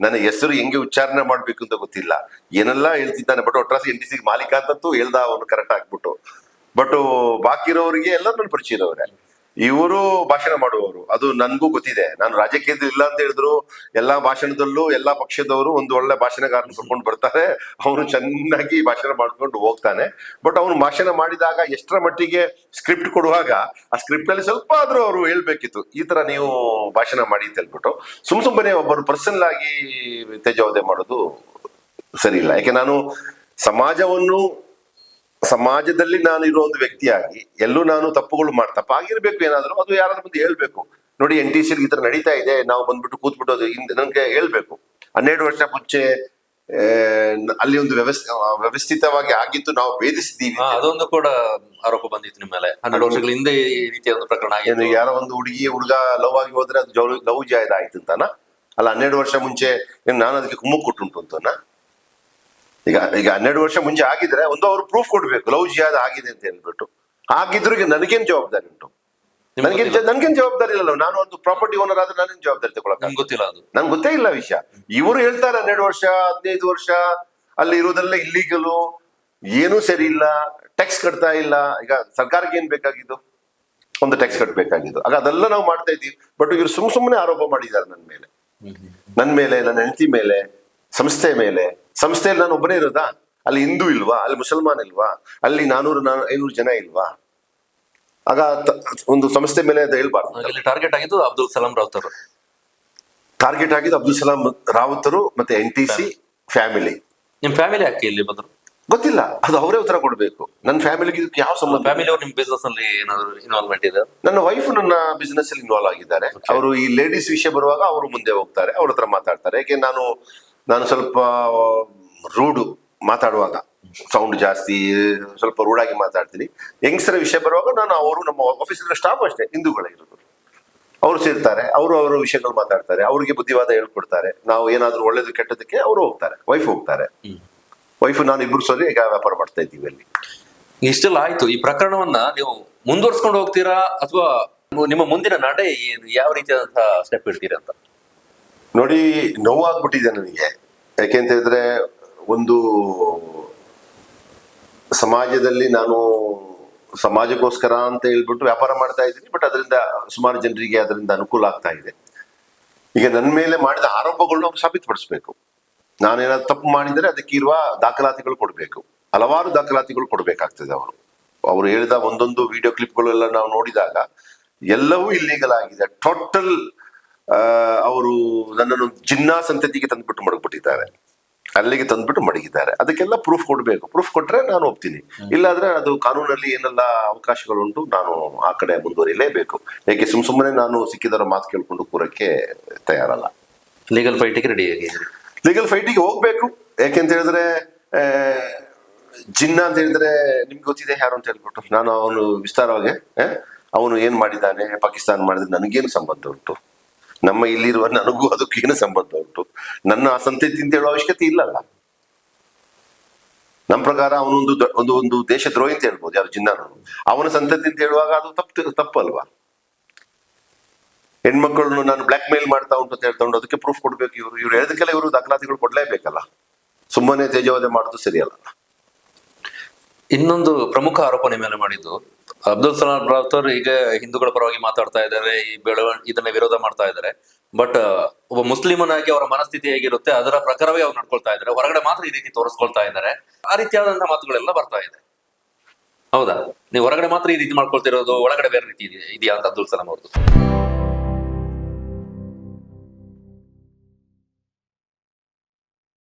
ನನ್ನ ಹೆಸರು ಹೆಂಗೆ ಉಚ್ಚಾರಣೆ ಮಾಡ್ಬೇಕು ಅಂತ ಗೊತ್ತಿಲ್ಲ. ಏನೆಲ್ಲ ಹೇಳ್ತಿದ್ದಾನೆ. ಬಟ್ ಒಟ್ರಾಸಿ NTC ಮಾಲೀಕ ಅಂತೂ ಹೇಳ್ದ ಅವನು ಕರೆಕ್ಟ್ ಆಗ್ಬಿಟ್ಟು. ಬಟ್ ಬಾಕಿ ಇರೋರಿಗೆ ಎಲ್ಲರೂ ನನ್ನ ಪರಿಚಯ ಇರೋರೆ. ಇವರು ಭಾಷಣ ಮಾಡುವವರು, ಅದು ನನ್ಗೂ ಗೊತ್ತಿದೆ. ನಾನು ರಾಜಕೀಯದ ಇಲ್ಲ ಅಂತ ಹೇಳಿದ್ರು ಎಲ್ಲಾ ಭಾಷಣದಲ್ಲೂ ಎಲ್ಲಾ ಪಕ್ಷದವರು ಒಂದು ಒಳ್ಳೆ ಭಾಷಣಗಾರನ ಕರ್ಕೊಂಡು ಬರ್ತಾರೆ. ಅವನು ಚೆನ್ನಾಗಿ ಭಾಷಣ ಮಾಡ್ಕೊಂಡು ಹೋಗ್ತಾನೆ. ಬಟ್ ಅವನು ಭಾಷಣ ಮಾಡಿದಾಗ ಎಷ್ಟರ ಮಟ್ಟಿಗೆ ಸ್ಕ್ರಿಪ್ಟ್ ಕೊಡುವಾಗ ಆ ಸ್ಕ್ರಿಪ್ಟ್ ಅಲ್ಲಿ ಸ್ವಲ್ಪ ಆದ್ರೂ ಅವರು ಹೇಳ್ಬೇಕಿತ್ತು, ಈ ತರ ನೀವು ಭಾಷಣ ಮಾಡಿ ಅಂತ ಹೇಳ್ಬಿಟ್ಟು. ಸುಮ್ಮನೆ ಒಬ್ಬರು ಪರ್ಸನಲ್ ಆಗಿ ತೇಜಾವಧೆ ಮಾಡೋದು ಸರಿ ಇಲ್ಲ. ಯಾಕೆ ನಾನು ಸಮಾಜದಲ್ಲಿ ನಾನು ಇರೋ ಒಂದು ವ್ಯಕ್ತಿಯಾಗಿ ಎಲ್ಲೂ ನಾನು ತಪ್ಪುಗಳು ತಪ್ಪಾಗಿರ್ಬೇಕು, ಏನಾದ್ರು ಅದು ಯಾರಾದ್ರೂ ಮುಂದೆ ಹೇಳ್ಬೇಕು. ನೋಡಿ, NTC ಈ ತರ ನಡೀತಾ ಇದೆ, ನಾವು ಬಂದ್ಬಿಟ್ಟು ಕೂತ್ಬಿಟ್ಟು ಅದು ನನ್ಗೆ ಹೇಳ್ಬೇಕು. 12 ವರ್ಷ ಮುಂಚೆ ಅಲ್ಲಿ ಒಂದು ವ್ಯವಸ್ಥಿತವಾಗಿ ಆಗಿತ್ತು, ನಾವು ಭೇದಿಸಿದೀವಿ. ಅದೊಂದು ಕೂಡ ಆರೋಪ ಬಂದಿತ್ತು ನಿಮ್ಮ ಮೇಲೆ. 12 ವರ್ಷಗಳ ಹಿಂದೆ ಈ ರೀತಿಯ ಒಂದು ಪ್ರಕರಣ ಆಗಿದೆ. ಯಾರೋ ಒಂದು ಹುಡುಗ ಲವ್ ಆಗಿ ಹೋದ್ರೆ ಅದು ಲವ್ ಜಾಯ್ದ ಆಯ್ತು ಅಂತಾನ? ಅಲ್ಲ, 12 ವರ್ಷ ಮುಂಚೆ ನಾನು ಅದಕ್ಕೆ ಕುಮ್ಮಕ್ ಕೊಟ್ಟುಂಟು ಅಂತನ? ಈಗ 12 ವರ್ಷ ಮುಂಚೆ ಆಗಿದ್ರೆ ಒಂದು ಅವ್ರು ಪ್ರೂಫ್ ಕೊಡ್ಬೇಕು, ಲವ್ ಜಿಹಾದ್ ಆಗಿದೆ ಅಂತ ಹೇಳ್ಬಿಟ್ಟು. ಆಗಿದ್ರು ನನಗೇನ್ ಜವಾಬ್ದಾರಿ ಉಂಟು? ನನ್ಗೇನ್ ಜವಾಬ್ದಾರಿ ಇಲ್ಲ. ನಾನು ಒಂದು ಪ್ರಾಪರ್ಟಿ ಓನರ್ ಆದ್ರೆ ನಾನೇನ್ ಜವಾಬ್ದಾರಿ ತಗೊಳಕ್ ಗೊತ್ತಿಲ್ಲ. ಅದು ನಂಗೆ ಗೊತ್ತೇ ಇಲ್ಲ ವಿಷಯ. ಇವರು ಹೇಳ್ತಾರೆ 12 ವರ್ಷ 15 ವರ್ಷ ಅಲ್ಲಿ ಇರೋದೆಲ್ಲ ಇಲ್ಲೀಗಲು, ಏನೂ ಸರಿ ಇಲ್ಲ, ಟ್ಯಾಕ್ಸ್ ಕಟ್ತಾ ಇಲ್ಲ. ಈಗ ಸರ್ಕಾರಕ್ಕೆ ಏನ್ ಬೇಕಾಗಿದ್ದು? ಒಂದು ಟ್ಯಾಕ್ಸ್ ಕಟ್ಟಬೇಕಾಗಿದ್ದು. ಆಗ ಅದೆಲ್ಲ ನಾವು ಮಾಡ್ತಾ ಇದ್ದೀವಿ. ಬಟ್ ಇವ್ರು ಸುಮ್ಮನೆ ಆರೋಪ ಮಾಡಿದ್ದಾರೆ ನನ್ನ ಮೇಲೆ, ನನ್ನ ಹೆಂಡತಿ ಮೇಲೆ, ಸಂಸ್ಥೆ ಮೇಲೆ. ಸಂಸ್ಥೆಯಲ್ಲಿ ನಾನು ಒಬ್ಬನೇ ಇರೋದಾ? ಅಲ್ಲಿ ಹಿಂದೂ ಇಲ್ವಾ? ಅಲ್ಲಿ ಮುಸಲ್ಮಾನ್ ಇಲ್ವಾ? ಅಲ್ಲಿ 400-500 ಜನ ಇಲ್ವಾ? ಆಗ ಒಂದು ಸಂಸ್ಥೆ ಮೇಲೆ ಅದು ಹೇಳ್ಬಾರ್ದು. ಇಲ್ಲಿ ಟಾರ್ಗೆಟ್ ಆಗಿದ್ದು ಅಬ್ದುಲ್ ಸಲಾಂ ರಾವುತರು. ಟಾರ್ಗೆಟ್ ಆಗಿದ್ದು ಅಬ್ದುಲ್ ಸಲಾಂ ರಾವುತರು ಮತ್ತೆ NTC ಫ್ಯಾಮಿಲಿ. ನಿಮ್ ಫ್ಯಾಮಿಲಿ ಯಾಕೆ ಇಲ್ಲಿ ಬಂದ್ರು? ಗೊತ್ತಿಲ್ಲ, ಅದು ಅವರೇ ಉತ್ತರ ಕೊಡ್ಬೇಕು. ನನ್ನ ಫ್ಯಾಮಿಲಿಗೆ ಇದಕ್ಕೆ ಯಾವ ಸಂಬಂಧ? ಫ್ಯಾಮಿಲಿ ಅವ್ರು ನಿಮ್ ಬಿಸ್ನೆಸ್ ಅಲ್ಲಿ ಏನಾದ್ರು ಇನ್ವಾಲ್ವ್ಮೆಂಟ್ ಇದೆ? ನನ್ನ ವೈಫ್ ನನ್ನ ಬಿಸ್ನೆಸ್ ಅಲ್ಲಿ ಇನ್ವಾಲ್ವ್ ಆಗಿದ್ದಾರೆ. ಅವರು ಈ ಲೇಡೀಸ್ ವಿಷಯ ಬರುವಾಗ ಅವರು ಮುಂದೆ ಹೋಗ್ತಾರೆ, ಅವ್ರ ಹತ್ರ ಮಾತಾಡ್ತಾರೆ. ಯಾಕೆ ನಾನು ಸ್ವಲ್ಪ ರೂಡು ಮಾತಾಡುವಾಗ, ಸೌಂಡ್ ಜಾಸ್ತಿ, ಸ್ವಲ್ಪ ರೂಢಾಗಿ ಮಾತಾಡ್ತೀನಿ. ಯಂಗ್ಸ್ಟರ್ ವಿಷಯ ಬರುವಾಗ ಅವರು ನಮ್ಮ ಆಫೀಸಿನ ಸ್ಟಾಫ್ ಅಷ್ಟೇ ಹಿಂದೂಗಳಿರೋದು, ಅವರು ಸೇರ್ತಾರೆ, ಅವರ ವಿಷಯಗಳು ಮಾತಾಡ್ತಾರೆ, ಅವ್ರಿಗೆ ಬುದ್ಧಿವಾದ ಹೇಳ್ಕೊಡ್ತಾರೆ. ನಾವು ಏನಾದ್ರು ಒಳ್ಳೇದು ಕೆಟ್ಟದಕ್ಕೆ ಅವರು ಹೋಗ್ತಾರೆ, ವೈಫ್ ಹೋಗ್ತಾರೆ. ವೈಫ್ ನಾನು ಇಬ್ರು ಸರಿ ಈಗ ವ್ಯಾಪಾರ ಮಾಡ್ತಾ ಇದ್ದೀವಿ ಅಲ್ಲಿ. ಇಷ್ಟೆಲ್ಲ ಆಯ್ತು, ಈ ಪ್ರಕರಣವನ್ನ ನೀವು ಮುಂದುವರ್ಸ್ಕೊಂಡು ಹೋಗ್ತೀರಾ ಅಥವಾ ನಿಮ್ಮ ಮುಂದಿನ ನಡೆ ಏನು, ಯಾವ ರೀತಿಯಾದಂತಹ ಸ್ಟೆಪ್ ಇಡ್ತೀರಾ ಅಂತ? ನೋಡಿ, ನೋವಾಗ್ಬಿಟ್ಟಿದೆ ನನಗೆ. ಯಾಕೆಂತ ಹೇಳಿದ್ರೆ, ಒಂದು ಸಮಾಜದಲ್ಲಿ ನಾನು ಸಮಾಜಕ್ಕೋಸ್ಕರ ಅಂತ ಹೇಳ್ಬಿಟ್ಟು ವ್ಯಾಪಾರ ಮಾಡ್ತಾ ಇದ್ದೀನಿ. ಬಟ್ ಅದರಿಂದ ಸುಮಾರು ಜನರಿಗೆ ಅದರಿಂದ ಅನುಕೂಲ ಆಗ್ತಾ ಇದೆ. ಈಗ ನನ್ನ ಮೇಲೆ ಮಾಡಿದ ಆರೋಪಗಳನ್ನ ಅವ್ರು ಸಾಬೀತುಪಡಿಸ್ಬೇಕು. ನಾನೇನಾದ್ರು ತಪ್ಪು ಮಾಡಿದರೆ ಅದಕ್ಕೆ ಇರುವ ದಾಖಲಾತಿಗಳು ಕೊಡಬೇಕು. ಹಲವಾರು ದಾಖಲಾತಿಗಳು ಕೊಡಬೇಕಾಗ್ತದೆ. ಅವರು ಹೇಳಿದ ಒಂದೊಂದು ವಿಡಿಯೋ ಕ್ಲಿಪ್ಗಳೆಲ್ಲ ನಾವು ನೋಡಿದಾಗ ಎಲ್ಲವೂ ಇಲ್ಲೀಗಲ್ ಆಗಿದೆ. ಟೋಟಲ್ ಅವರು ನನ್ನನ್ನು ಜಿನ್ನಾ ಸಂತತಿಗೆ ತಂದ್ಬಿಟ್ಟು ಮಡಗ್ಬಿಟ್ಟಿದ್ದಾರೆ, ಅಲ್ಲಿಗೆ ತಂದ್ಬಿಟ್ಟು ಮಡಗಿದ್ದಾರೆ. ಅದಕ್ಕೆಲ್ಲ ಪ್ರೂಫ್ ಕೊಡಬೇಕು. ಪ್ರೂಫ್ ಕೊಟ್ರೆ ನಾನು ಒಪ್ತೀನಿ, ಇಲ್ಲಾಂದ್ರೆ ಅದು ಕಾನೂನಲ್ಲಿ ಏನೆಲ್ಲ ಅವಕಾಶಗಳುಂಟು, ನಾನು ಆ ಕಡೆ ಮುಂದುವರಿಲೇಬೇಕು. ಯಾಕೆ ಸುಮ್ಮನೆ ನಾನು ಸಿಕ್ಕಿದವರ ಮಾತು ಕೇಳ್ಕೊಂಡು ಕೂರಕ್ಕೆ ತಯಾರಲ್ಲ. ಲೀಗಲ್ ಫೈಟಿಗೆ ರೆಡಿ ಆಗಿ? ಲೀಗಲ್ ಫೈಟಿಗೆ ಹೋಗ್ಬೇಕು. ಯಾಕೆಂತ ಹೇಳಿದ್ರೆ, ಜಿನ್ನ ಅಂತ ಹೇಳಿದ್ರೆ ನಿಮ್ಗೆ ಗೊತ್ತಿದೆ ಯಾರು ಅಂತ ಹೇಳ್ಬಿಟ್ಟು. ನಾನು ಅವನು ವಿಸ್ತಾರವಾಗಿ ಅವನು ಏನ್ ಮಾಡಿದ್ದಾನೆ, ಪಾಕಿಸ್ತಾನ ಮಾಡಿದ್ರೆ ನನಗೇನು ಸಂಬಂಧ ಉಂಟು? ನಮ್ಮ ಇಲ್ಲಿರುವ ನನಗೂ ಅದಕ್ಕೂ ಏನು ಸಂಬಂಧ ಉಂಟು? ನನ್ನ ಆ ಸಂತತಿ ಅಂತ ಹೇಳೋ ಅವಶ್ಯಕತೆ ಇಲ್ಲಲ್ಲ. ನಮ್ಮ ಪ್ರಕಾರ ಅವನೊಂದು ಒಂದು ದೇಶ ದ್ರೋಹಿ ಅಂತ ಹೇಳ್ಬೋದು, ಯಾರು ಜಿನ್ನಾನು. ಅವನ ಸಂತತಿ ಅಂತ ಹೇಳುವಾಗ ಅದು ತಪ್ಪಲ್ವಾ? ಹೆಣ್ಮಕ್ಳನ್ನು ನಾನು ಬ್ಲಾಕ್ ಮೇಲ್ ಮಾಡ್ತಾ ಉಂಟು ಅಂತ ಹೇಳ್ತಾ ಉಂಟು, ಅದಕ್ಕೆ ಪ್ರೂಫ್ ಕೊಡ್ಬೇಕು. ಇವ್ರು ಹೇಳೋದಕ್ಕೆಲ್ಲ ಇವರು ದಾಖಲಾತಿಗಳು ಕೊಡ್ಲೇಬೇಕಲ್ಲ. ಸುಮ್ಮನೆ ತೇಜವಾದ ಮಾಡೋದು ಸರಿಯಲ್ಲ. ಇನ್ನೊಂದು ಪ್ರಮುಖ ಆರೋಪ ನಿಮ್ಮ ಮೇಲೆ ಮಾಡಿದ್ದು, ಅಬ್ದುಲ್ ಸಲಾಂ ರಾವುತರ್ ಈಗ ಹಿಂದೂಗಳ ಪರವಾಗಿ ಮಾತಾಡ್ತಾ ಇದ್ದಾರೆ, ಇದನ್ನ ವಿರೋಧ ಮಾಡ್ತಾ ಇದ್ದಾರೆ. ಬಟ್ ಒಬ್ಬ ಮುಸ್ಲಿಮನಾಗಿ ಅವರ ಮನಸ್ಥಿತಿ ಹೇಗಿರುತ್ತೆ ಅದರ ಪ್ರಕಾರವೇ ಅವ್ರು ನಡ್ಕೊಳ್ತಾ ಇದ್ದಾರೆ. ಹೊರಗಡೆ ಮಾತ್ರ ಈ ರೀತಿ ತೋರಿಸ್ಕೊಳ್ತಾ ಇದ್ದಾರೆ. ಆ ರೀತಿಯಾದಂತಹ ಮಾತುಗಳೆಲ್ಲ ಬರ್ತಾ ಇದೆ. ಹೌದಾ? ನೀವು ಹೊರಗಡೆ ಮಾತ್ರ ಈ ರೀತಿ ಮಾಡ್ಕೊಳ್ತಿರೋದು, ಒಳಗಡೆ ಬೇರೆ ರೀತಿ ಇದೆಯಾ ಅಂತ ಅಬ್ದುಲ್ ಸಲಾಂ ಅವ್ರದ್ದು?